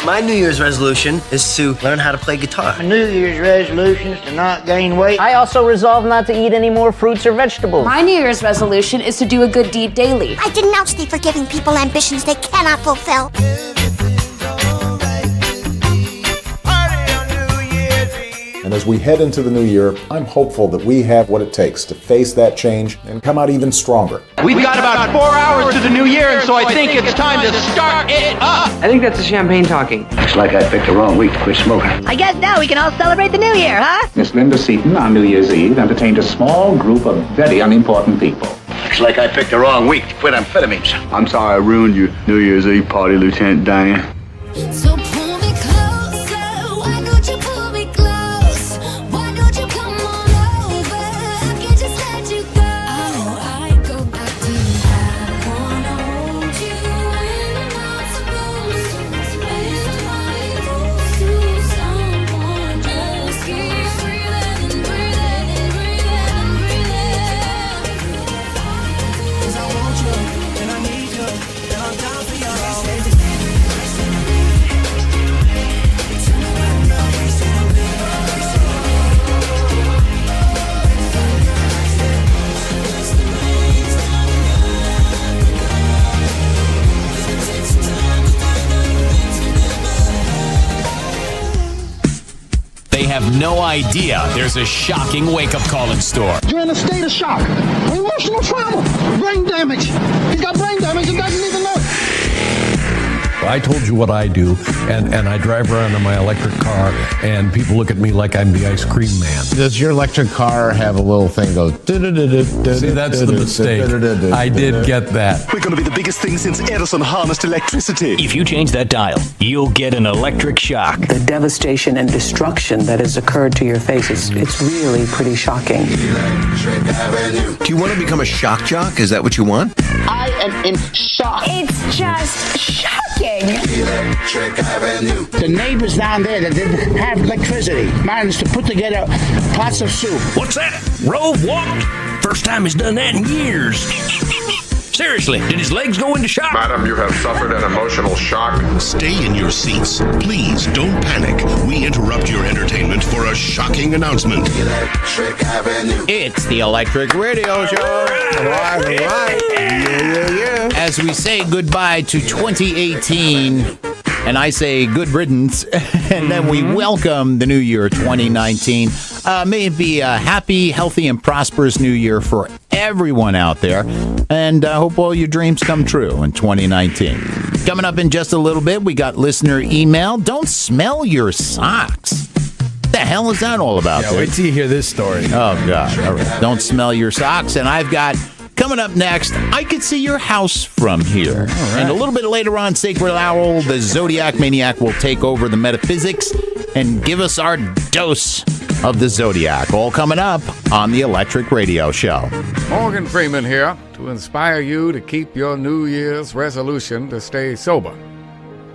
My New Year's resolution is to learn how to play guitar. My New Year's resolution is to not gain weight. I also resolve not to eat any more fruits or vegetables. My New Year's resolution is to do a good deed daily. I denounce thee for giving people ambitions they cannot fulfill. And as we head into the new year, I'm hopeful that we have what it takes to face that change and come out even stronger. We've got about 4 hours to the new year, and so I think it's time to start it up. I think that's the champagne talking. Looks like I picked the wrong week to quit smoking. I guess now we can all celebrate the new year, huh? Miss Linda Seaton on New Year's Eve entertained a small group of very unimportant people. Looks like I picked the wrong week to quit amphetamines. I'm sorry I ruined your New Year's Eve party, Lieutenant Diane. So pull me closer. Why don't you pull me close? Why don't you come on over? I can't just let you go. I go back to you. I wanna hold you when I'm not supposed to. Spend my close to someone. Just keep breathing, breathing, breathing, breathing. 'Cause I want you and I need you and I'm down for you always. They have no idea there's a shocking wake-up call in store. You're in a state of shock, emotional trauma, brain damage. He's got brain damage and doesn't even know it. I told you what I do, and I drive around in my electric car, and people look at me like I'm the ice cream man. Does your electric car have a little thing go? See, that's the mistake. I did get that. We're going to be the biggest thing since Edison harnessed electricity. If you change that dial, you'll get an electric shock. The devastation and destruction that has occurred to your face, it's really pretty shocking. Do you want to become a shock jock? Is that what you want? I am in shock. It's just shocking. The neighbors down there that didn't have electricity managed to put together pots of soup. What's that? Rove walked? First time he's done that in years. Seriously, did his legs go into shock? Madam, you have suffered an emotional shock. Stay in your seats. Please don't panic. We interrupt your entertainment for a shocking announcement. It's the Electric Radio Show. All right. Yeah. As we say goodbye to 2018, and I say good riddance, and then we welcome the new year 2019. May it be a happy, healthy, and prosperous new year for everyone out there, and I hope all your dreams come true in 2019. Coming up in just a little bit, we got listener email. Don't smell your socks. What the hell is that all about? Yeah, wait till you hear this story. Oh, God. All right. Don't smell your socks. And I've got, coming up next, I could see your house from here. All right. And a little bit later on, Sacred Owl, the Zodiac Maniac, will take over the metaphysics and give us our dose of the Zodiac. All coming up on the Electric Radio Show. Morgan Freeman here to inspire you to keep your New Year's resolution to stay sober.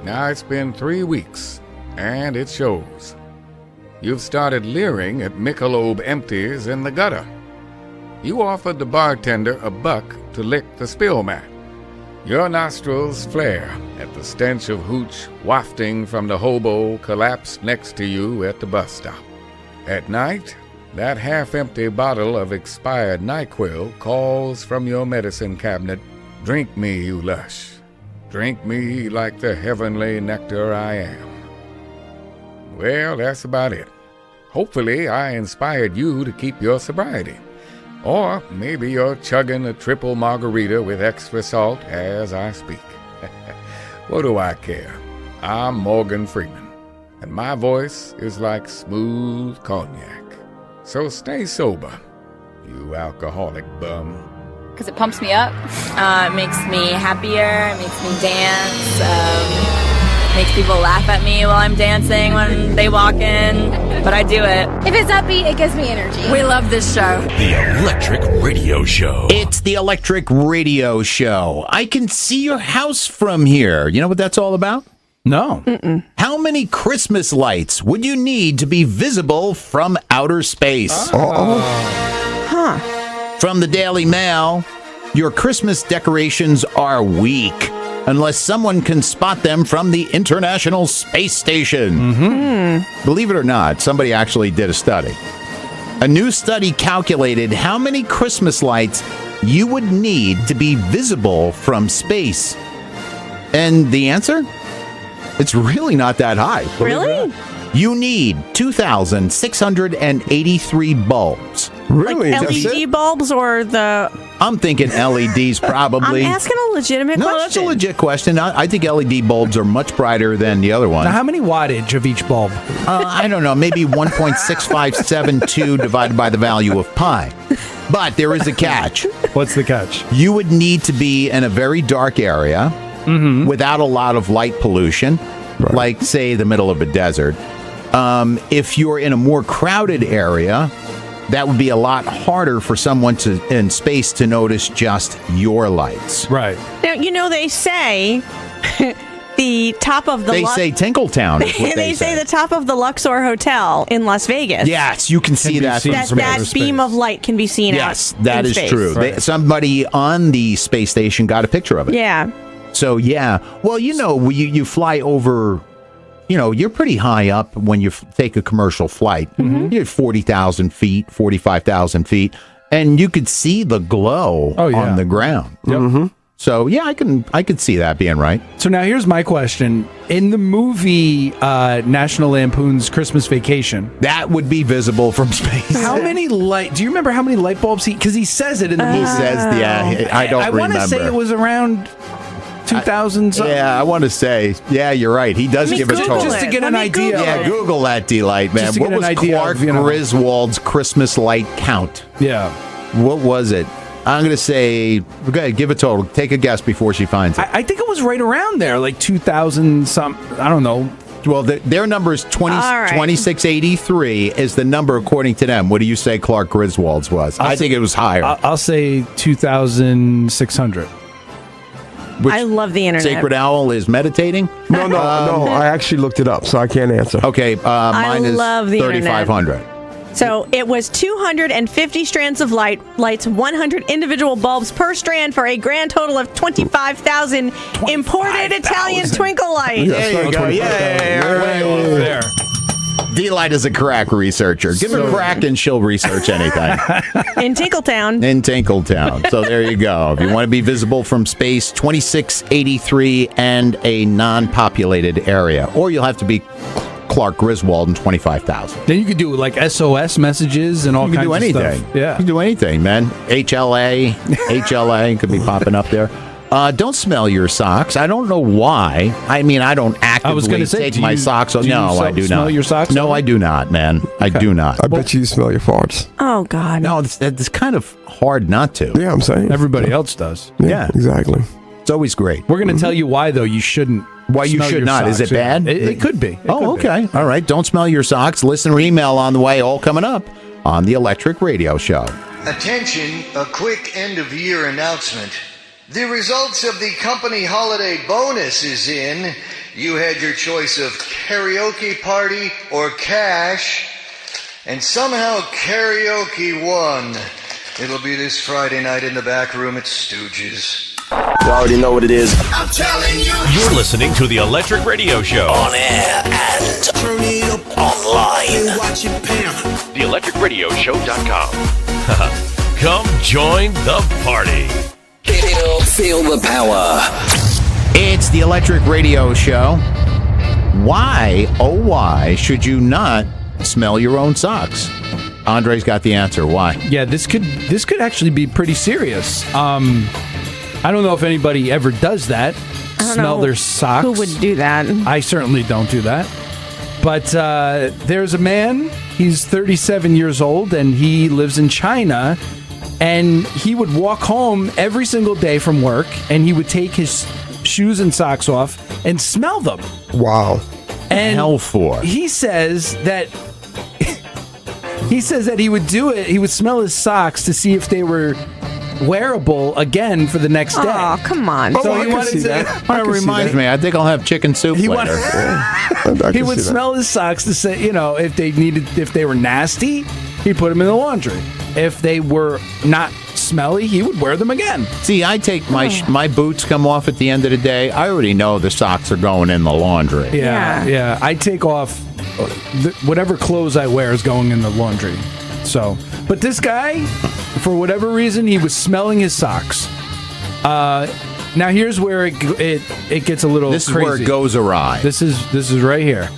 Now it's been 3 weeks, and it shows. You've started leering at Michelob empties in the gutter. You offered the bartender $1 to lick the spill mat. Your nostrils flare at the stench of hooch wafting from the hobo collapsed next to you at the bus stop. At night, that half-empty bottle of expired NyQuil calls from your medicine cabinet, "Drink me, you lush. Drink me like the heavenly nectar I am." Well, that's about it. Hopefully, I inspired you to keep your sobriety. Or maybe you're chugging a triple margarita with extra salt as I speak. What do I care? I'm Morgan Freeman, and my voice is like smooth cognac. So stay sober, you alcoholic bum. Because it pumps me up, it makes me happier, it makes me dance, makes people laugh at me while I'm dancing when they walk in, but I do it. If it's upbeat, it gives me energy. We love this show. The Electric Radio Show. It's the Electric Radio Show. I can see your house from here. You know what that's all about? No. Mm-mm. How many Christmas lights would you need to be visible from outer space? From the Daily Mail, your Christmas decorations are weak unless someone can spot them from the International Space Station. Believe it or not, somebody actually did a study. A new study calculated how many Christmas lights you would need to be visible from space. And the answer? It's really not that high. Really? You need 2,683 bulbs. Really? Like That's LED it? bulbs or the... I'm thinking LEDs probably. I'm asking a legitimate question. No, that's a legit question. I think LED bulbs are much brighter than the other ones. Now, how many wattage of each bulb? I don't know, maybe 1.6572 divided by the value of pi. But there is a catch. What's the catch? You would need to be in a very dark area without a lot of light pollution, like, say, the middle of a desert. If you're in a more crowded area, that would be a lot harder for someone in space to notice just your lights. Right. Now, they say the top of the... They say Tinkletown is what they say the top of the Luxor Hotel in Las Vegas. Yes, you can see that. That beam of light can be seen Yes, out that in is space. true. Somebody on the space station got a picture of it. Yeah. So, yeah. Well, you fly over... you're pretty high up when you take a commercial flight. You're 40,000 feet, 45,000 feet, and you could see the glow on the ground. Yep. So, yeah, I could see that being right. So now here's my question. In the movie National Lampoon's Christmas Vacation, that would be visible from space. How many light? Do you remember how many light bulbs because he says it in the movie? He says, I don't remember. I want to say it was around 2,000 something. Yeah, I want to say, you're right. He does give a total. Just to get an idea. Yeah, Google that, D-Light, man. What was Clark Griswold's Christmas light count? Yeah. What was it? I'm going to say, give a total. Take a guess before she finds it. I think it was right around there, like 2,000 some, I don't know. Well, their number is 2683 is the number according to them. What do you say Clark Griswold's was? I think it was higher. I'll say 2,600. I love the internet. Sacred Owl is meditating? No. I actually looked it up, so I can't answer. Okay, mine is love the 3,500. So it was 250 strands of lights, 100 individual bulbs per strand for a grand total of 25,000 imported Italian twinkle lights. There you go. Yay. D-Light is a crack researcher. Give her crack and she'll research anything. In Tinkletown. In Tinkletown. So there you go. If you want to be visible from space, 2683 and a non-populated area. Or you'll have to be Clark Griswold and 25,000. Then you could do like SOS messages and all kinds of stuff. Yeah. You can do anything, man. HLA could be popping up there. Don't smell your socks. I don't know why. I mean, I don't actively take my socks off. No, I do not. Smell your socks? No, I do not, man. Okay. I do not. I bet you smell your farts. Oh, God. No, it's kind of hard not to. Yeah, I'm saying. Everybody else does. Yeah, exactly. It's always great. We're going to tell you why, though, you shouldn't. Why you should not? Socks. Is it bad? It could be. Okay. All right. Don't smell your socks. Listen or email on the way. All coming up on the Electric Radio Show. Attention, a quick end-of-year announcement. The results of the company holiday bonus is in. You had your choice of karaoke party or cash, and somehow karaoke won. It'll be this Friday night in the back room at Stooges. You already know what it is. I'm telling you. You're listening to the Electric Radio Show. On air and turn it up online. Watch it pound. TheElectricRadioshow.com. Come join the party. Feel the power. It's the Electric Radio Show. Why, oh why, should you not smell your own socks? Andre's got the answer. Why? Yeah, this could actually be pretty serious. I don't know if anybody ever does that. Smell their socks. Who would do that? I certainly don't do that. But there's a man, he's 37 years old, and he lives in China. And he would walk home every single day from work, and he would take his shoes and socks off and smell them. Wow. And hell for? He says that he would do it. He would smell his socks to see if they were wearable again for the next day. Oh, come on. So he wanted to. That reminds me. I think I'll have chicken soup later. He would smell his socks to say, if they were nasty, he'd put them in the laundry. If they were not smelly, he would wear them again. See, I take my boots come off at the end of the day. I already know the socks are going in the laundry. Yeah. I take off whatever clothes I wear is going in the laundry. So, but this guy, for whatever reason, he was smelling his socks. Now here's where it gets a little. This crazy. is where it goes awry. This is right here.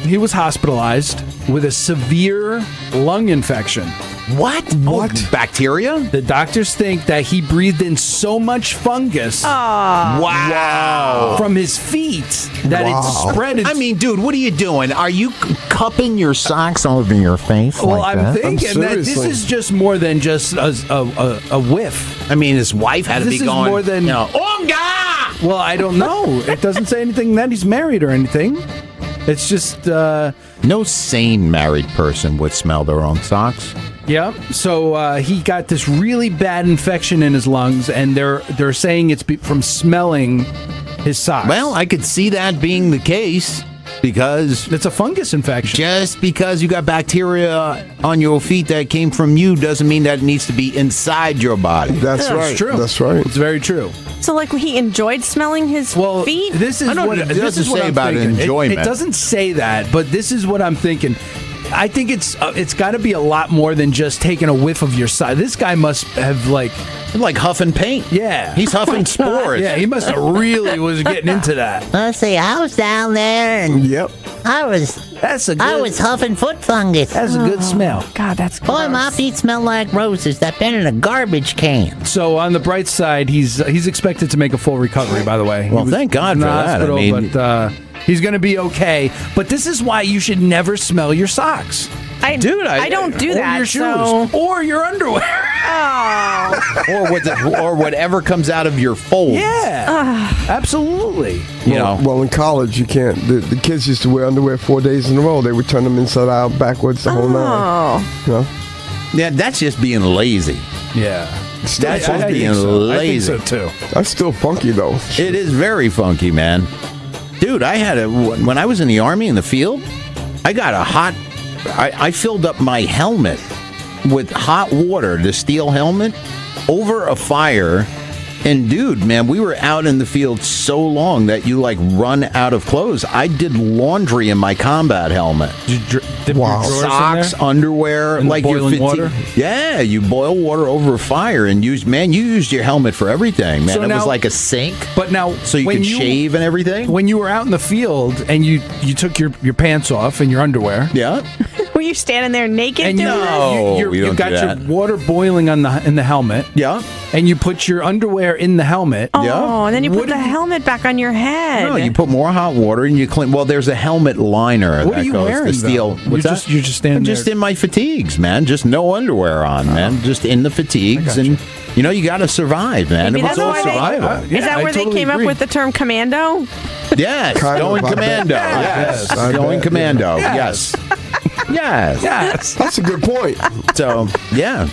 He was hospitalized with a severe lung infection. What? What? Bacteria? The doctors think that he breathed in so much fungus Wow. from his feet that it spread. I mean, dude, what are you doing? Are you cupping your socks over your face? Well, like I'm that? thinking that this is just more than just a whiff. I mean, his wife had to be going, more than, Onga! Well, I don't know. It doesn't say anything that he's married or anything. It's just... no sane married person would smell their own socks. Yeah, so he got this really bad infection in his lungs, and they're saying it's from smelling his socks. Well, I could see that being the case because it's a fungus infection. Just because you got bacteria on your feet that came from you doesn't mean that it needs to be inside your body. That's right. It's true. That's right. It's very true. So, like, he enjoyed smelling his feet? This is what it this doesn't is what say I'm about thinking. enjoyment. It doesn't say that, but this is what I'm thinking. I think it's got to be a lot more than just taking a whiff of your side. This guy must have like huffing paint. Yeah, he's huffing spores. Yeah, he must have really was getting into that. Let's see, I was down there and I was huffing foot fungus. That's a good smell. God, that's gross. Boy, my feet smell like roses. They've been in a garbage can. So on the bright side, he's expected to make a full recovery. By the way, well, thank God in for the that. hospital, I mean, but he's going to be okay. But this is why you should never smell your socks. I don't do that. Or your shoes. So... Or your underwear. Oh. or whatever comes out of your folds. Yeah. Absolutely. Well, in college, you can't. The kids used to wear underwear 4 days in a row. They would turn them inside out, backwards, the whole nine. Yeah, that's just being lazy. Yeah. That's just being lazy. I think so, too. That's still funky, though. It is very funky, man. Dude, when I was in the Army in the field, I got I filled up my helmet with hot water, the steel helmet, over a fire. And dude, man, we were out in the field so long that you run out of clothes. I did laundry in my combat helmet. Wow. Socks, underwear, like boiling water. Yeah, you boil water over a fire and you used your helmet for everything, man. So it now, was like a sink. But now, so you could shave and everything. When you were out in the field and you took your pants off and your underwear. Yeah. Were you standing there naked? And doing you got your water boiling in the helmet. Yeah. And you put your underwear in the helmet. Oh, and then you put the helmet back on your head. No, you put more hot water and you clean. Well, there's a helmet liner. What that are you goes wearing, to steel. though? What's that? You're just standing there. Just in my fatigues, man. Just no underwear on, man. Just in the fatigues. And, you got to survive, man. Maybe it was that's all why survival. Is that where they came up with the term commando? Yes, going commando. Yes, going commando. Yes. Yes. That's a good point. So, yeah,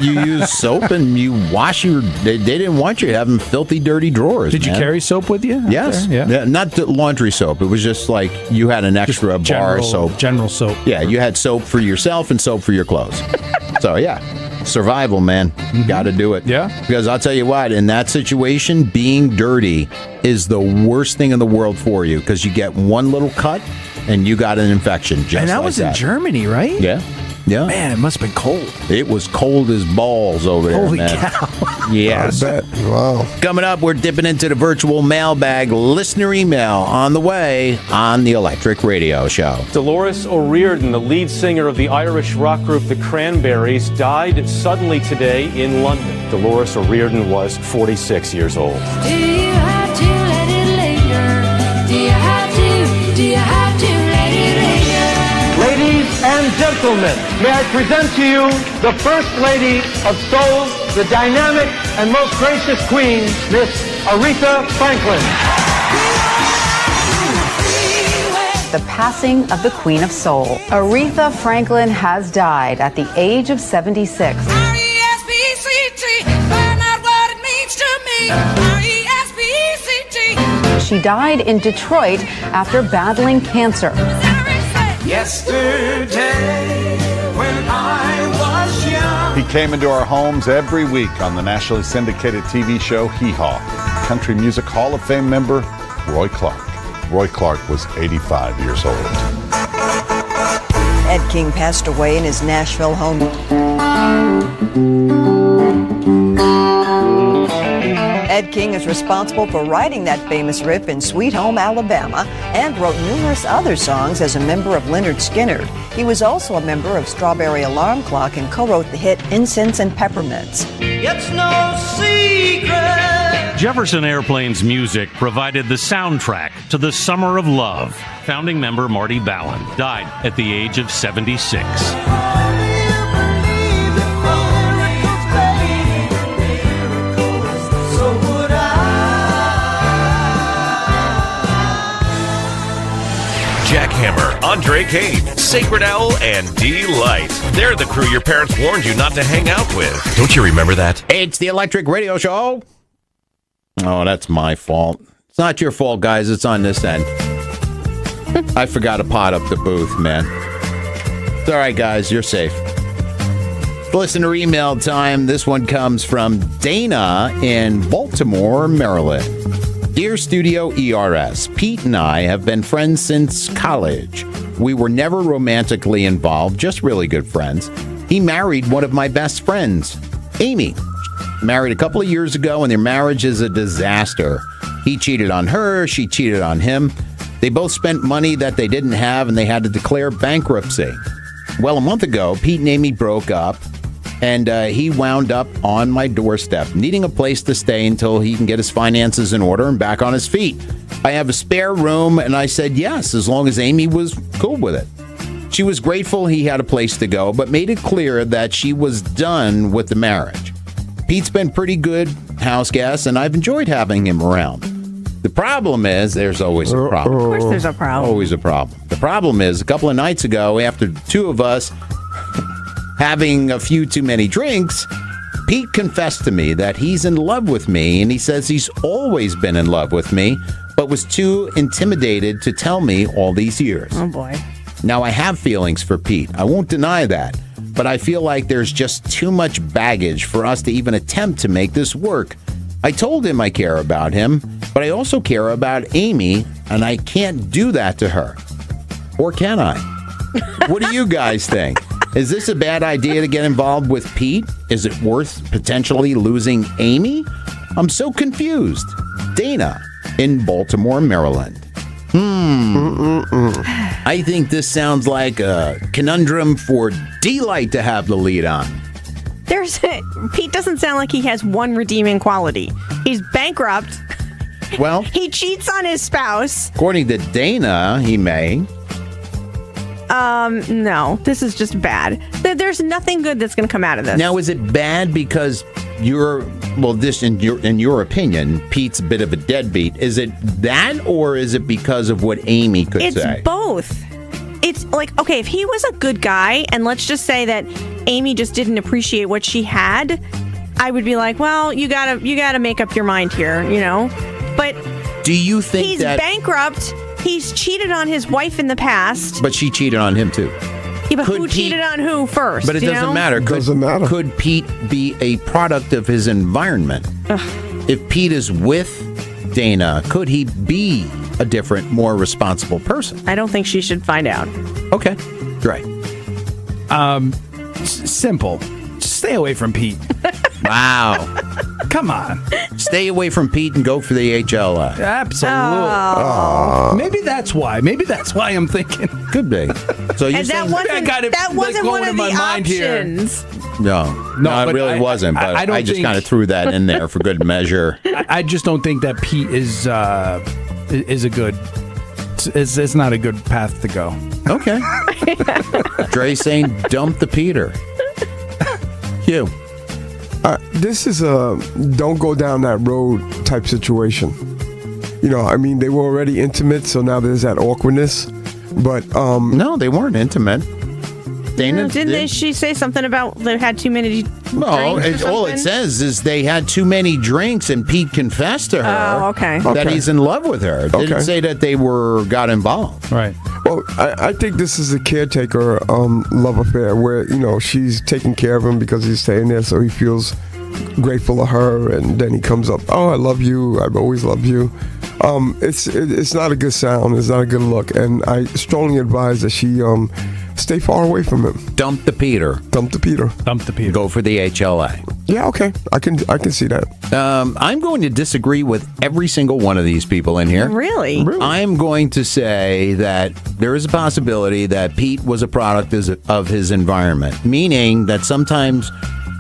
you use soap and you wash they didn't want you having filthy, dirty drawers. Did you carry soap with you? Yes. Yeah. Not the laundry soap. It was just like you had an extra bar of soap. General soap. Yeah, you had soap for yourself and soap for your clothes. So, yeah. Survival, man. Got to do it. Yeah. Because I'll tell you what, in that situation, being dirty is the worst thing in the world for you because you get one little cut and you got an infection just and that like was that. In Germany, right? Yeah. Yeah. Man, it must have been cold. It was cold as balls over there, Holy man. cow. Yes. I bet. Wow. Coming up, we're dipping into the virtual mailbag. Listener email on the way on the Electric Radio Show. Dolores O'Riordan, the lead singer of the Irish rock group The Cranberries, died suddenly today in London. Dolores O'Riordan was 46 years old. Do you have to let it linger? Do you have to? Do you have to let it linger? Ladies and gentlemen, may I present to you the First Lady of Soul, the dynamic and most gracious queen, Miss Aretha Franklin. The passing of the Queen of Soul. Aretha Franklin has died at the age of 76. R-E-S-P-C-T, find out what it means to me. R-E-S-P-C-T. She died in Detroit after battling cancer. Yesterday, when I was young. He came into our homes every week on the nationally syndicated TV show Hee Haw. Country Music Hall of Fame member Roy Clark. Roy Clark was 85 years old. Ed King passed away in his Nashville home. Ed Ed King is responsible for writing that famous riff in Sweet Home Alabama and wrote numerous other songs as a member of Lynyrd Skynyrd. He was also a member of Strawberry Alarm Clock and co-wrote the hit Incense and Peppermints. It's no secret. Jefferson Airplane's music provided the soundtrack to The Summer of Love. Founding member Marty Ballin died at the age of 76. Jackhammer, Andre Kane, Sacred Owl, and Lite. They're the crew your parents warned you not to hang out with. Don't you remember that? It's the Electric Radio Show. Oh, that's my fault. It's not your fault, guys. It's on this end. I forgot to pot up the booth, man. It's all right, guys. You're safe. Listener email time. This one comes from Dana in Baltimore, Maryland. Dear Studio ERS, Pete and I have been friends since college. We were never romantically involved, just really good friends. He married one of my best friends, Amy. Married a couple of years ago, and their marriage is a disaster. He cheated on her, she cheated on him. They both spent money that they didn't have, and they had to declare bankruptcy. Well, a month ago, Pete and Amy broke up, and he wound up on my doorstep, needing a place to stay until he can get his finances in order and back on his feet. I have a spare room, and I said yes, as long as Amy was cool with it. She was grateful he had a place to go, but made it clear that she was done with the marriage. Pete's been pretty good house guest, and I've enjoyed having him around. The problem is, there's always a problem. Of course there's a problem. Always a problem. The problem is, a couple of nights ago, after the two of us having a few too many drinks, Pete confessed to me that he's in love with me, and he says he's always been in love with me, but was too intimidated to tell me all these years. Oh, boy. Now, I have feelings for Pete. I won't deny that, but I feel like there's just too much baggage for us to even attempt to make this work. I told him I care about him, but I also care about Amy, and I can't do that to her. Or can I? What do you guys think? Is this a bad idea to get involved with Pete? Is it worth potentially losing Amy? I'm so confused. Dana in Baltimore, Maryland. I think this sounds like a conundrum for Lite to have the lead on. Pete doesn't sound like he has one redeeming quality. He's bankrupt. Well, he cheats on his spouse. According to Dana, he may. No, this is just bad. There's nothing good that's going to come out of this. Now, is it bad because this in your opinion, Pete's a bit of a deadbeat? Is it that, or is it because of what Amy could say? It's both. It's like, okay, if he was a good guy, and let's just say that Amy just didn't appreciate what she had, I would be like, well, you gotta make up your mind here, you know. But do you think he's bankrupt? He's cheated on his wife in the past. But she cheated on him, too. Yeah, but who cheated on who first? But it doesn't matter. Could Pete be a product of his environment? If Pete is with Dana, could he be a different, more responsible person? I don't think she should find out. Okay, great. Simple. Stay away from Pete. Wow. Come on. Stay away from Pete and go for the HLI. Absolutely. Oh. Maybe that's why. Maybe that's why I'm thinking. Could be. So you and that wasn't one of the options. No, it really wasn't. But I just kind of threw that in there for good measure. I just don't think that Pete is a good. It's not a good path to go. Okay. Dre saying dump the Peter. You. This is a don't go down that road type situation. You know, I mean, they were already intimate, so now there's that awkwardness. But no, they weren't intimate. Dana, didn't she say something about they had too many drinks? All it says is they had too many drinks, and Pete confessed to her that he's in love with her. It didn't say that they got involved. Right. Well, I think this is a caretaker love affair where, you know, she's taking care of him because he's staying there, so he feels grateful to her, and then he comes up, oh, I love you, I've always loved you. It's not a good sound, it's not a good look, and I strongly advise that she stay far away from him. Dump the Peter. Dump the Peter. Dump the Peter. Go for the HLA. Yeah, okay. I can see that. I'm going to disagree with every single one of these people in here. Really? I'm going to say that there is a possibility that Pete was a product of his environment, meaning that sometimes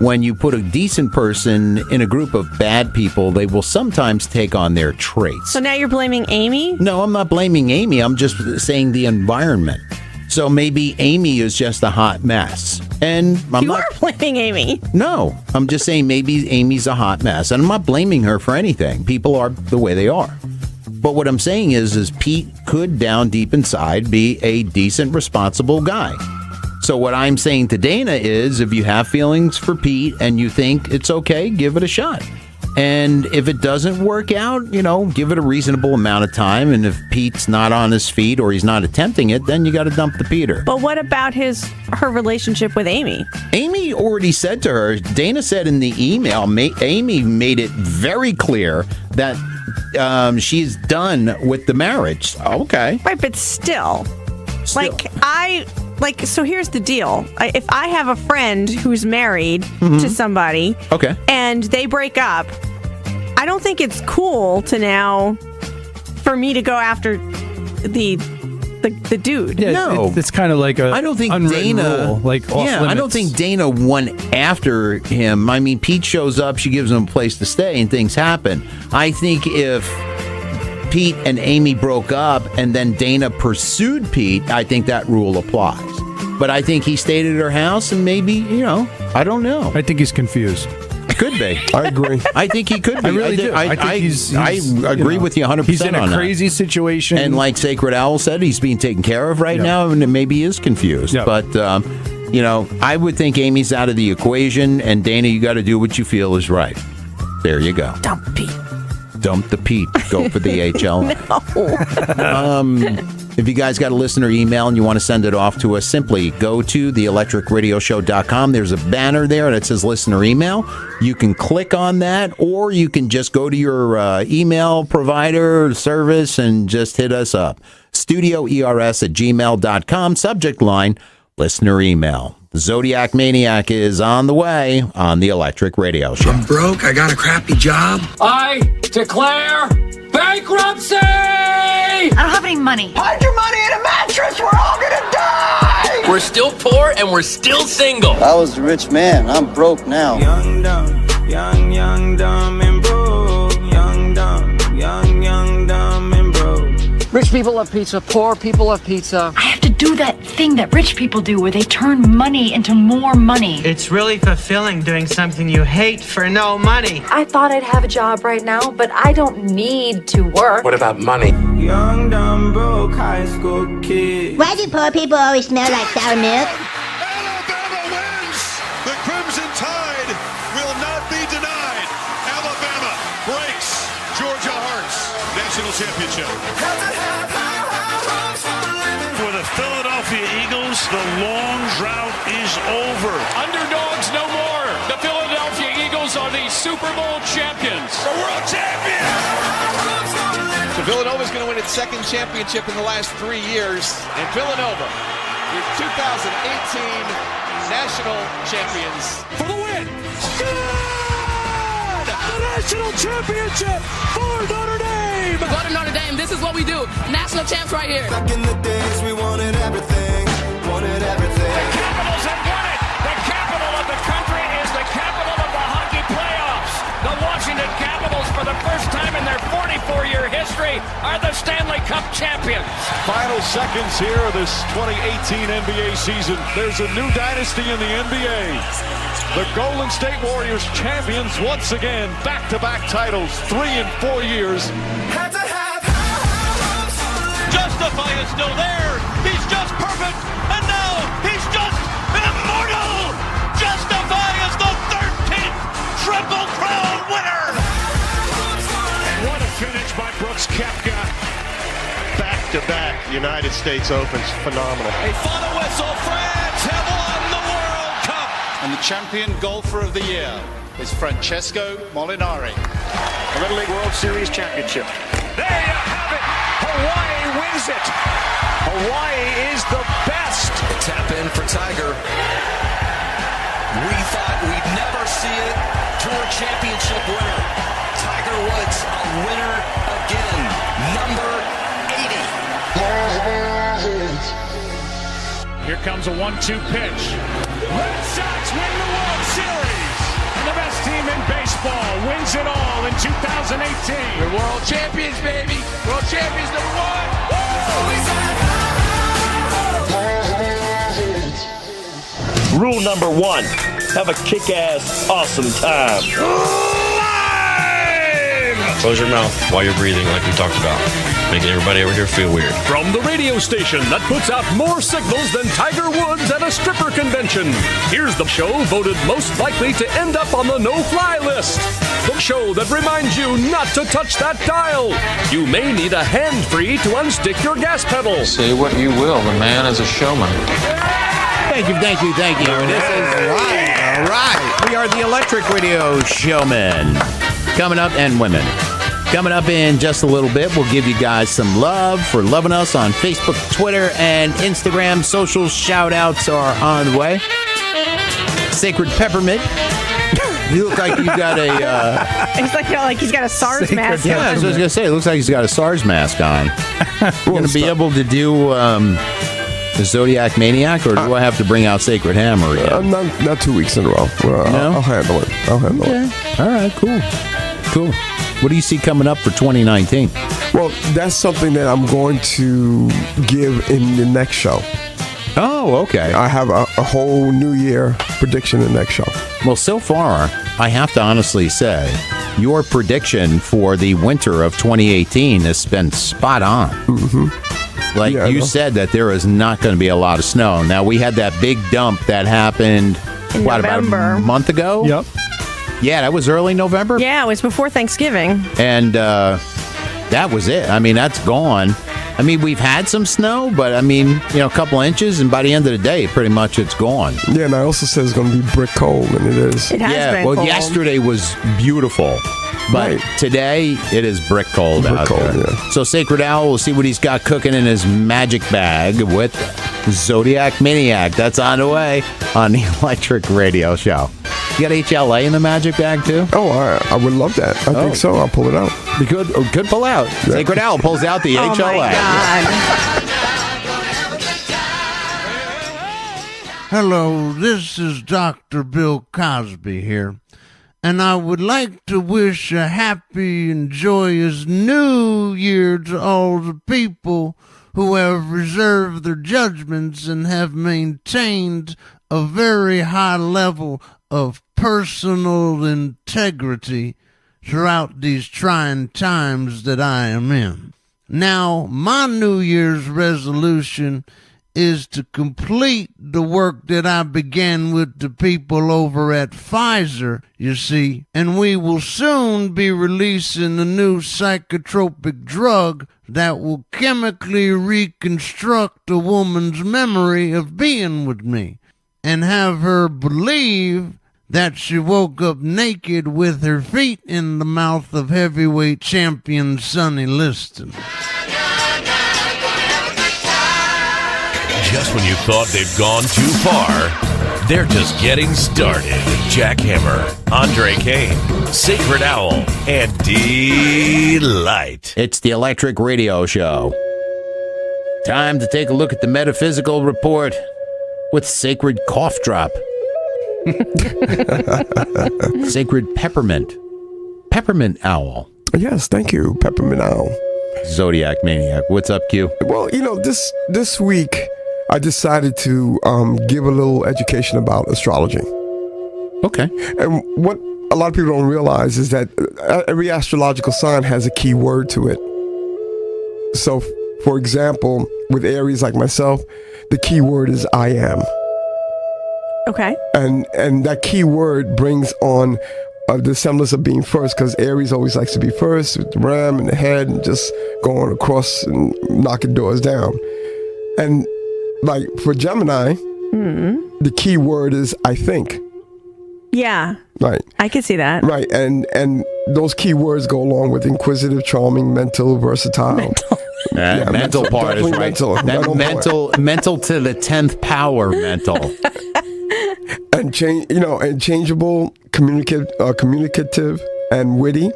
when you put a decent person in a group of bad people, they will sometimes take on their traits. So now you're blaming Amy? No, I'm not blaming Amy. I'm just saying the environment. So maybe Amy is just a hot mess. And You are blaming Amy. No, I'm just saying maybe Amy's a hot mess. And I'm not blaming her for anything. People are the way they are. But what I'm saying is Pete could down deep inside be a decent, responsible guy. So what I'm saying to Dana is if you have feelings for Pete and you think it's okay, give it a shot. And if it doesn't work out, give it a reasonable amount of time. And if Pete's not on his feet or he's not attempting it, then you got to dump the Peter. But what about her relationship with Amy? Amy already said to her, Dana said in the email, Amy made it very clear that she's done with the marriage. Okay. Right, but still. So here's the deal. If I have a friend who's married to somebody, okay, and they break up, I don't think it's cool for me to go after the dude. Yeah, no, it's kind of like a. I don't think Dana. Rule, I don't think Dana went after him. I mean, Pete shows up, she gives him a place to stay, and things happen. I think if Pete and Amy broke up and then Dana pursued Pete, I think that rule applies. But I think he stayed at her house and maybe, I don't know. I think he's confused. Could be. I agree. I think he could be. I really do. I think he's I agree with you 100% He's in on a that. crazy situation. And like Sacred Owl said, he's being taken care of right now and maybe he is confused. Yep. But, I would think Amy's out of the equation and Dana, you got to do what you feel is right. There you go. Dump Pete. Dump the Pete. Go for the HL. No. If you guys got a listener email and you want to send it off to us, simply go to theelectricradioshow.com. There's a banner there that says listener email. You can click on that, or you can just go to your email provider service and just hit us up. StudioERS@gmail.com. Subject line, listener email. The Zodiac Maniac is on the way on the Electric Radio Show. I'm broke. I got a crappy job. I declare bankruptcy! I don't have any money. Hide your money in a mattress. We're all gonna die. We're still poor and we're still single. I was a rich man. I'm broke now. Young, dumb, young, dumb, and broke. Young, dumb, young, dumb, and broke. Rich people love pizza. Poor people love pizza. I have to do that thing that rich people do where they turn money into more money. It's really fulfilling doing something you hate for no money. I thought I'd have a job right now, but I don't need to work. What about money? Young, dumb, broke high school kid. Why do poor people always smell like sour milk? Alabama wins. The Crimson Tide will not be denied. Alabama breaks Georgia Hearts. National championship. For the Philadelphia Eagles, the long drought is over. Underdogs no more. The Philadelphia Eagles are the Super Bowl champions. The world champion. So Villanova's going to win its second championship in the last 3 years. And Villanova, your 2018 national champions. For the win. Good! The national championship for Notre Dame. Go to Notre Dame. This is what we do. National champs right here. Back in the days, we wanted everything. Wanted everything. The Capitals have won it. The capital of the country is the capital of the hockey playoffs. The Washington Capitals, for the first time in their 44-year history, are the Stanley Cup champions. Final seconds here of this 2018 NBA season. There's a new dynasty in the NBA. The Golden State Warriors champions once again. Back-to-back titles, 3 in 4 years. Justify is still there. He's just perfect. And now he's just immortal. Justify is the 13th Triple Crown winner. What a finish by Brooks Koepka. Back-to-back United States Opens. Phenomenal. A final whistle. France have won the World Cup. And the champion golfer of the year is Francesco Molinari. The Little League World Series championship. There you have it. Hawaii wins it. Hawaii is the best. Tap in for Tiger. We thought we'd never see it. Tour championship winner. Tiger Woods, a winner again. Number 80. Here comes a 1-2 pitch. Red Sox win the World Series. And the best team in baseball wins it all in 2018. We're world champions, baby. World champions number 1. Rule number 1, have a kick-ass, awesome time. Close your mouth while you're breathing like we talked about. Making everybody over here feel weird. From the radio station that puts out more signals than Tiger Woods at a stripper convention, here's the show voted most likely to end up on the no-fly list. The show that reminds you not to touch that dial. You may need a hand-free to unstick your gas pedal. Say what you will, the man is a showman. Thank you. This is all right. We are the Electric Radio Showmen. Coming up, and women. Coming up in just a little bit, we'll give you guys some love for loving us on Facebook, Twitter, and Instagram. Social shout-outs are on the way. Sacred Peppermint. You look like you got a... It's like he's got a SARS mask on. Yeah, I was going to say, it looks like he's got a SARS mask on. You're going to be able to do... the Zodiac Maniac, or do I have to bring out Sacred Hammer again? Not 2 weeks in a row. No? I'll handle it. it. All right, cool. What do you see coming up for 2019? Well, that's something that I'm going to give in the next show. Oh, okay. I have a whole New Year prediction in the next show. Well, so far, I have to honestly say, your prediction for the winter of 2018 has been spot on. Mm-hmm. Like you said that there is not going to be a lot of snow. Now, we had that big dump that happened, about a month ago? Yep. Yeah, that was early November? Yeah, it was before Thanksgiving. And that was it. I mean, that's gone. I mean, we've had some snow, but I mean, a couple inches, and by the end of the day, pretty much it's gone. Yeah, and I also said it's going to be brick cold, and it is. It has been cold. Yesterday was beautiful. But today, it is brick cold out there. Yeah. So Sacred Owl, we'll see what he's got cooking in his magic bag with Zodiac Maniac. That's on the way on the Electric Radio Show. You got HLA in the magic bag, too? Oh, I would love that. I think so. I'll pull it out. You could pull out. Yeah. Sacred Owl pulls out the HLA. Oh, my God. Hello, this is Dr. Bill Cosby here. And I would like to wish a happy and joyous New Year to all the people who have reserved their judgments and have maintained a very high level of personal integrity throughout these trying times that I am in. Now, my New Year's resolution is to complete the work that I began with the people over at Pfizer, you see, and we will soon be releasing a new psychotropic drug that will chemically reconstruct a woman's memory of being with me and have her believe that she woke up naked with her feet in the mouth of heavyweight champion Sonny Liston. Just when you thought they'd gone too far, they're just getting started. Jack Hammer, Andre Kane, Sacred Owl, and D-Lite. It's the Electric Radio Show. Time to take a look at the metaphysical report with Sacred Cough Drop. Sacred Peppermint. Peppermint Owl. Yes, thank you, Peppermint Owl. Zodiac Maniac. What's up, Q? Well, this week I decided to give a little education about astrology. Okay. And what a lot of people don't realize is that every astrological sign has a key word to it. So, for example, with Aries like myself, the key word is I am. Okay. And that key word brings on the semblance of being first, because Aries always likes to be first with the ram and the head and just going across and knocking doors down. And like for Gemini, the key word is I think. Yeah. Right. I can see that. Right. And those key words go along with inquisitive, charming, mental, versatile. Mental part is right. Mental. Mental to the 10th power. Mental. And changeable, communicative, and witty,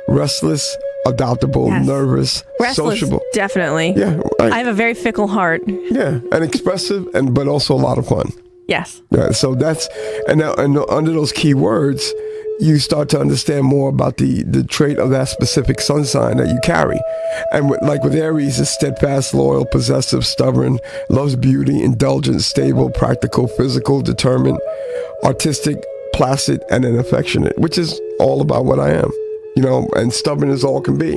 restless, adaptable, nervous, Restless, sociable. Definitely. Yeah, I have a very fickle heart. Yeah, and expressive, but also a lot of fun. Yes. Yeah, so that's and under those key words, you start to understand more about the trait of that specific sun sign that you carry. And with Aries, it's steadfast, loyal, possessive, stubborn, loves beauty, indulgent, stable, practical, physical, determined, artistic, placid, and then affectionate, which is all about what I am, and stubborn as all can be,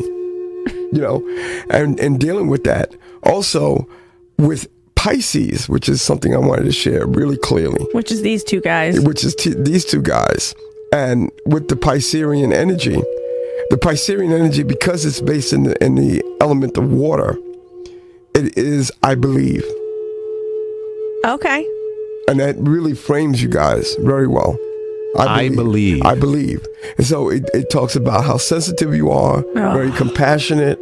and dealing with that. Also, with Pisces, which is something I wanted to share really clearly. Which is these two guys. These two guys. And with the Piscean energy, because it's based in the element of water, it is I believe. Okay. And that really frames you guys very well. I believe. And so it talks about how sensitive you are, very compassionate,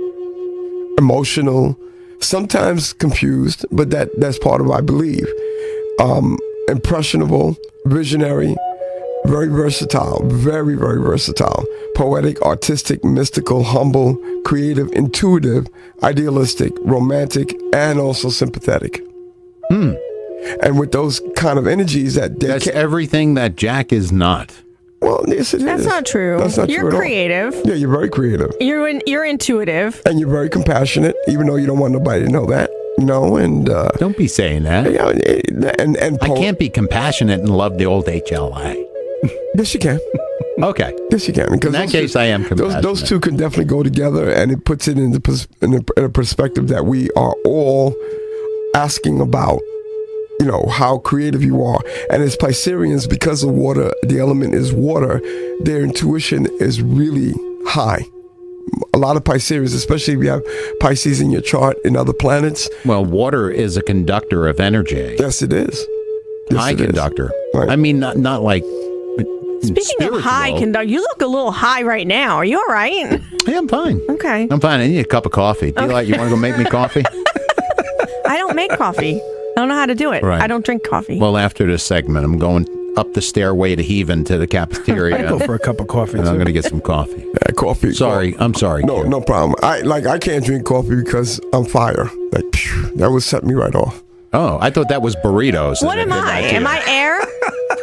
emotional, sometimes confused, but that's part of I believe. Impressionable, visionary, very versatile, very, very versatile, poetic, artistic, mystical, humble, creative, intuitive, idealistic, romantic, and also sympathetic. And with those kind of energies that's everything that Jack is not. Well, yes, it is. That's not true. That's not you're true at all. creative. Yeah, you're very creative. You're intuitive. And you're very compassionate, even though you don't want nobody to know that. And don't be saying that. Yeah, and I can't be compassionate and love the old HLA. Yes, you can. Okay. Yes, you can. Because in that case, I am compassionate. Those two can definitely go together, and it puts it in a perspective that we are all asking about. How creative you are. And as Pisceans, because of water, the element is water, their intuition is really high. A lot of Pisceans, especially if you have Pisces in your chart in other planets. Well, water is a conductor of energy. Yes, it is. High conductor. Right. I mean, not like Speaking of high conductor, you look a little high right now. Are you all right? Yeah, I'm fine. Okay. I'm fine. I need a cup of coffee. You want to go make me coffee? I don't make coffee. I don't know how to do it. Right. I don't drink coffee. Well, after this segment, I'm going up the stairway to Heaven to the cafeteria. I'd go for a cup of coffee. And I'm going to get some coffee. Yeah, coffee. Sorry. I'm sorry. No problem. I can't drink coffee because I'm fire. That would set me right off. Oh, I thought that was burritos. What am I? Am I air?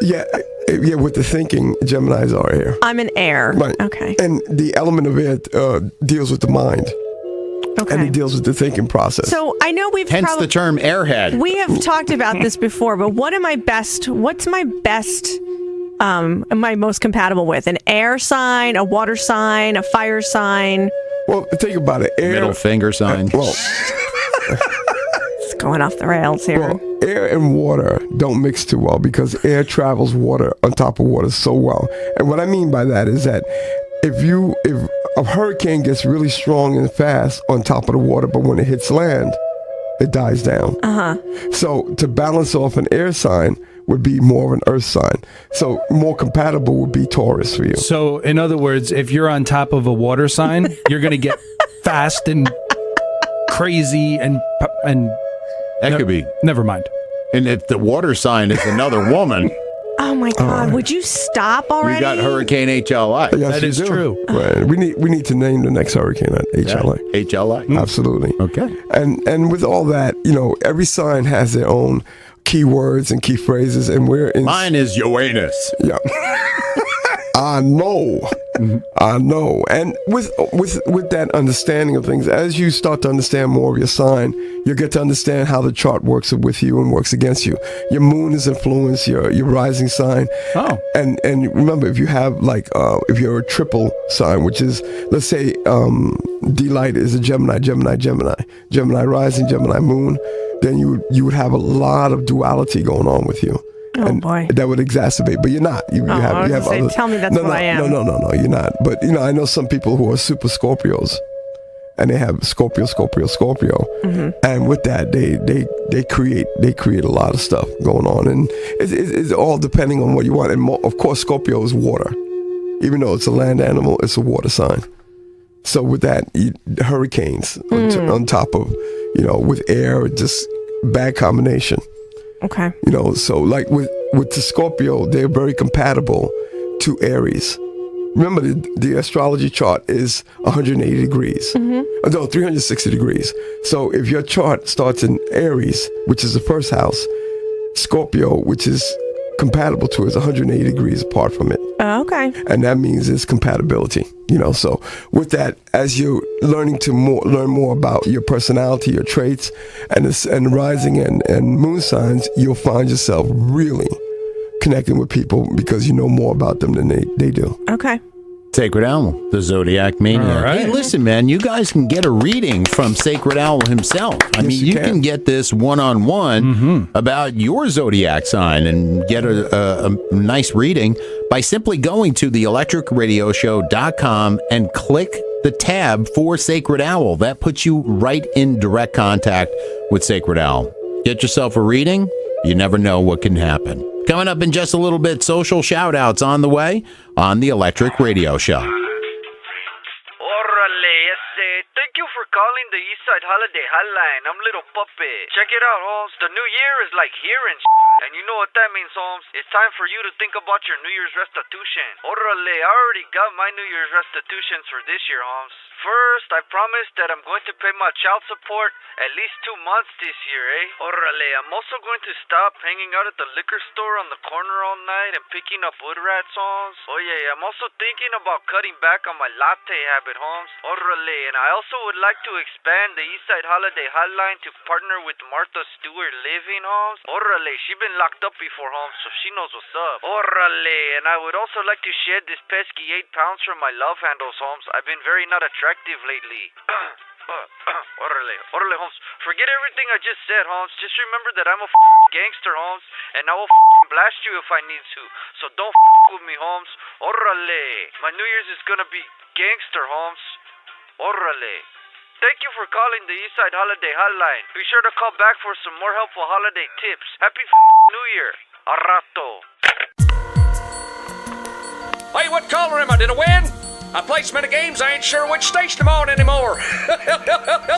Yeah, with the thinking, Geminis are air. I'm an air. Right. Okay. And the element of air deals with the mind. Okay. And it deals with the thinking process. So I know we've hence the term airhead. We have talked about this before, but what's my best am I most compatible with? An air sign, a water sign, a fire sign? Well, think about it. Air, middle finger sign. It's going off the rails here. Well, air and water don't mix too well because air travels water on top of water so well. And what I mean by that is that if a hurricane gets really strong and fast on top of the water, but when it hits land, it dies down. So to balance off an air sign would be more of an earth sign. So more compatible would be Taurus for you. So in other words, if you're on top of a water sign, you're going to get fast and crazy and that could be. Never mind. And if the water sign is another woman. Oh my God! Would you stop already? You got Hurricane HLI. Yes, that is true. Right. We need to name the next hurricane at HLI. Yeah, HLI. Absolutely. Okay. And with all that, every sign has their own key words and key phrases, and mine is Uranus. Yeah. I know. And with that understanding of things, as you start to understand more of your sign, you'll get to understand how the chart works with you and works against you. Your moon is influenced, your rising sign. Oh. And remember, if you have if you're a triple sign, which is, let's say, Lite is a Gemini rising, Gemini moon, then you would have a lot of duality going on with you. Oh, boy. That would exacerbate, but you're not. You have other, tell me that's what I am. No, you're not. But I know some people who are super Scorpios, and they have Scorpio, and with that they create a lot of stuff going on, and it's all depending on what you want. And of course, Scorpio is water. even though it's a land animal, it's a water sign. So with that, hurricanes on top of, with air, just bad combination. Okay. So like with the Scorpio, they're very compatible to Aries. Remember, the astrology chart is 180 degrees. No, 360 degrees. So if your chart starts in Aries, which is the first house, Scorpio, which is compatible to, is 180 degrees apart from it. Oh, okay. And that means it's compatibility. So with that, as you're learning to learn more about your personality, your traits, and rising and moon signs, you'll find yourself really connecting with people because you know more about them than they do. Okay. Sacred Owl, the Zodiac Maniac. All right. Hey, listen, man, you guys can get a reading from Sacred Owl himself. I mean, you can get this one-on-one about your Zodiac sign and get a nice reading by simply going to theelectricradioshow.com and click the tab for Sacred Owl. That puts you right in direct contact with Sacred Owl. Get yourself a reading. You never know what can happen. Coming up in just a little bit, social shout-outs on the way on the Electric Radio Show. Orale, thank you for calling the Eastside Holiday Hotline. I'm Little Puppet. Check it out, Holmes. The new year is like here and and you know what that means, Holmes. It's time for you to think about your New Year's restitution. Orale, I already got my New Year's restitutions for this year, Holmes. First, I promised that I'm going to pay my child support at least 2 months this year, Orale, I'm also going to stop hanging out at the liquor store on the corner all night and picking up wood rat songs. Oh yeah, I'm also thinking about cutting back on my latte habit, Holmes. Orale, and I also would like to expand the Eastside Holiday Hotline to partner with Martha Stewart Living, Holmes. Orale, she's been locked up before, Holmes, so she knows what's up. Orale, and I would also like to shed this pesky 8 pounds from my love handles, Holmes. I've been very not attractive lately. Orale, Holmes. Forget everything I just said, Holmes. Just remember that I'm a gangster, Holmes, and I will blast you if I need to. So don't with me, Holmes. Orale. My New Year's is gonna be gangster, Holmes. Orale. Thank you for calling the Eastside Holiday Hotline. Be sure to call back for some more helpful holiday tips. Happy New Year. A rato. Hey, what color am I? Did I win? I played so many games, I ain't sure which station I'm on anymore.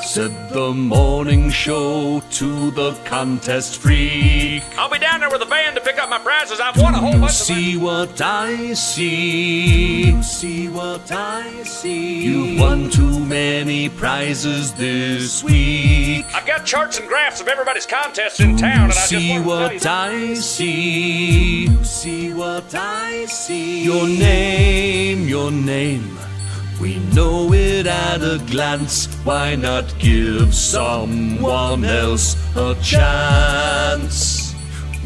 Said the morning show to the contest freak. I'll be down there with a band to pick up my prizes. I've won a whole bunch of see what I see. You see what I see. You've won too many prizes this week. I've got charts and graphs of everybody's contests in town, and I see just what I see. You see what I see. Your name, your name. We know it at a glance. Why not give someone else a chance?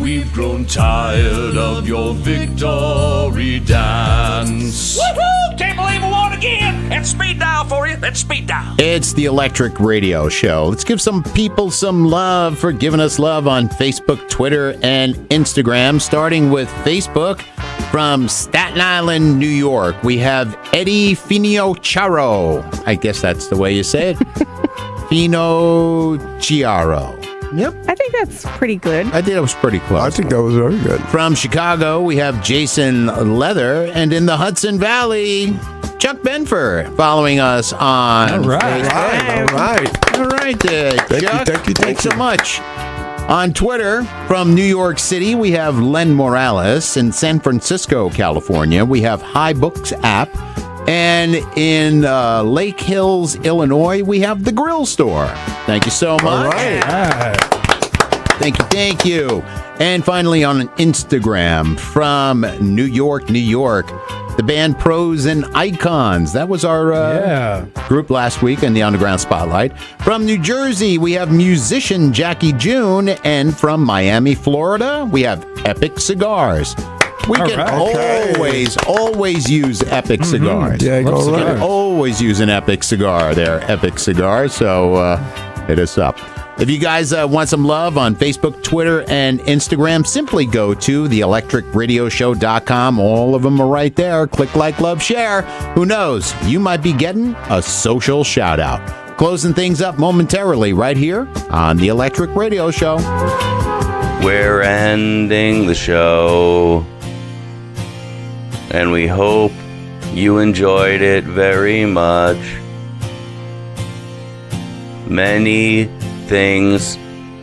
We've grown tired of your victory dance. Woohoo! Can't believe we won again! That's speed dial for you. That's speed dial. It's the Electric Radio Show. Let's give some people some love for giving us love on Facebook, Twitter, and Instagram. Starting with Facebook. From Staten Island, New York, we have Eddie Finocchiaro. I guess that's the way you say it. Finocchiaro. Yep. I think that's pretty good. I think it was pretty close. I think that was very good. From Chicago, we have Jason Leather. And in the Hudson Valley, Chuck Benford following us on Facebook. All right, Chuck. Thank you. Thanks so much. On Twitter, from New York City, we have Len Morales. In San Francisco, California, we have High Books app. And in Lake Hills, Illinois, we have The Grill Store. Thank you so much. All right. Thank you. And finally, on Instagram, from New York, the band Pros and Icons. That was our group last week in the Underground Spotlight. From New Jersey, we have musician Jackie June. And from Miami, Florida, we have Epic Cigars. We can always use Epic Cigars. Yeah, We can always use an Epic cigar there, Epic Cigars. So hit us up. If you guys want some love on Facebook, Twitter, and Instagram, simply go to theelectricradioshow.com. All of them are right there. Click, like, love, share. Who knows? You might be getting a social shout out. Closing things up momentarily right here on the Electric Radio Show. We're ending the show. And we hope you enjoyed it very much. Many things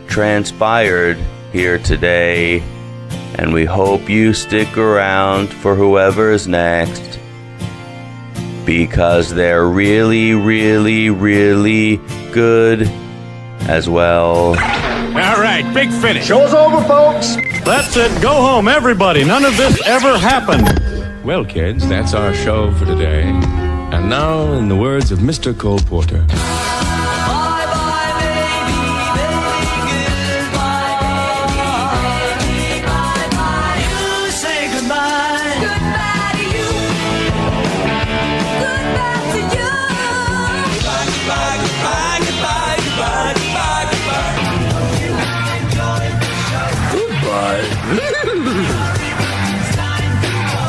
transpired here today, and we hope you stick around for whoever's next, because they're really, really, really good as well. All right, big finish. Show's over, folks. That's it. Go home, everybody. None of this ever happened. Well, kids, that's our show for today. And now, in the words of Mr. Cole Porter.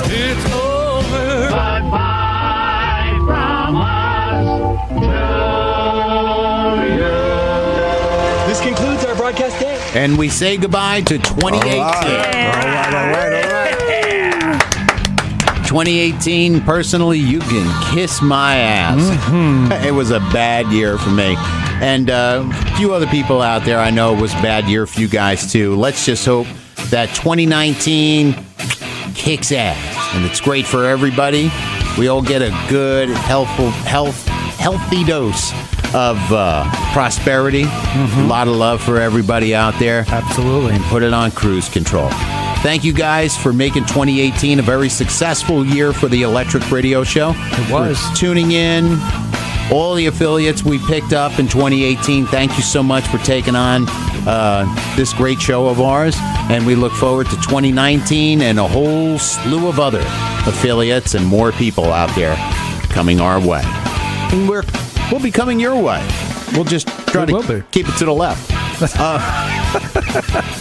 It's over. Bye-bye from us to you. This concludes our broadcast day. And we say goodbye to 2018. All right. 2018, personally, you can kiss my ass. It was a bad year for me. And a few other people out there I know it was a bad year for you guys, too. Let's just hope that 2019 kicks ass. And it's great for everybody. We all get a good, healthy dose of prosperity. A lot of love for everybody out there. Absolutely. And put it on cruise control. Thank you guys for making 2018 a very successful year for the Electric Radio Show. It was. For tuning in. All the affiliates we picked up in 2018, thank you so much for taking on this great show of ours. And we look forward to 2019 and a whole slew of other affiliates and more people out there coming our way. And we'll be coming your way. We'll just try to keep it to the left.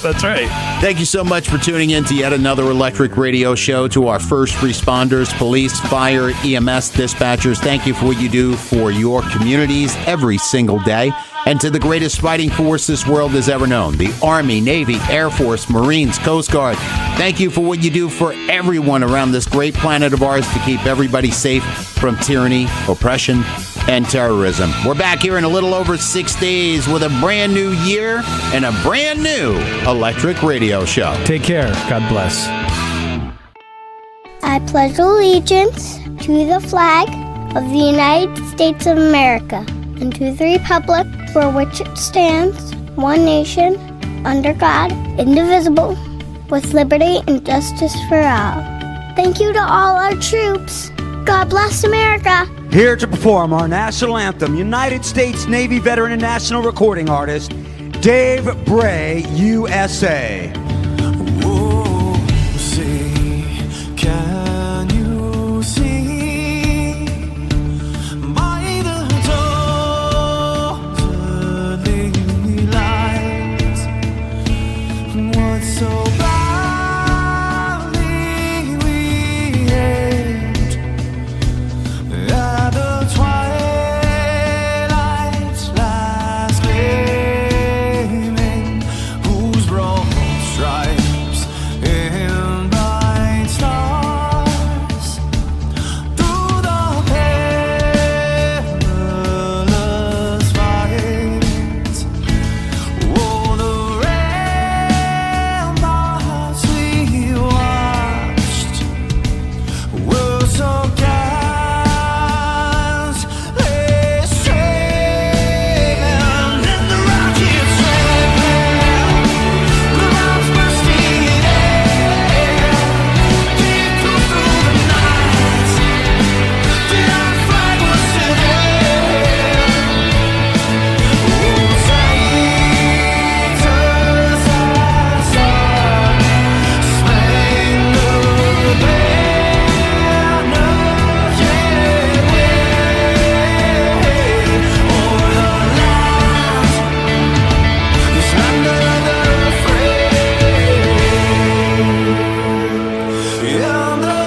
That's right. Thank you so much for tuning in to yet another Electric Radio Show. To our first responders, police, fire, EMS, dispatchers, thank you for what you do for your communities every single day. And to the greatest fighting force this world has ever known, the Army, Navy, Air Force, Marines, Coast Guard, thank you for what you do for everyone around this great planet of ours to keep everybody safe from tyranny, oppression, and terrorism. We're back here in a little over 6 days with a brand new year and a brand new Electric Radio Show. Take care. God bless. I pledge allegiance to the flag of the United States of America and to the republic for which it stands, one nation, under God, indivisible, with liberty and justice for all. Thank you to all our troops. God bless America. Here to perform our national anthem, United States Navy veteran and national recording artist, Dave Bray, USA. Can you see by the dawn's early light what so badly we hate at the twilight's last gleaming, whose broad stripes in bright stars through the perilous fight. Oh, the ramparts we watched were so gallantly streaming, and the rockets ran, the bombs bursting in air, came through the night. Did our flag was still there? Oh, saints as spangled banner yet wave o'er the land, this land of the free, and the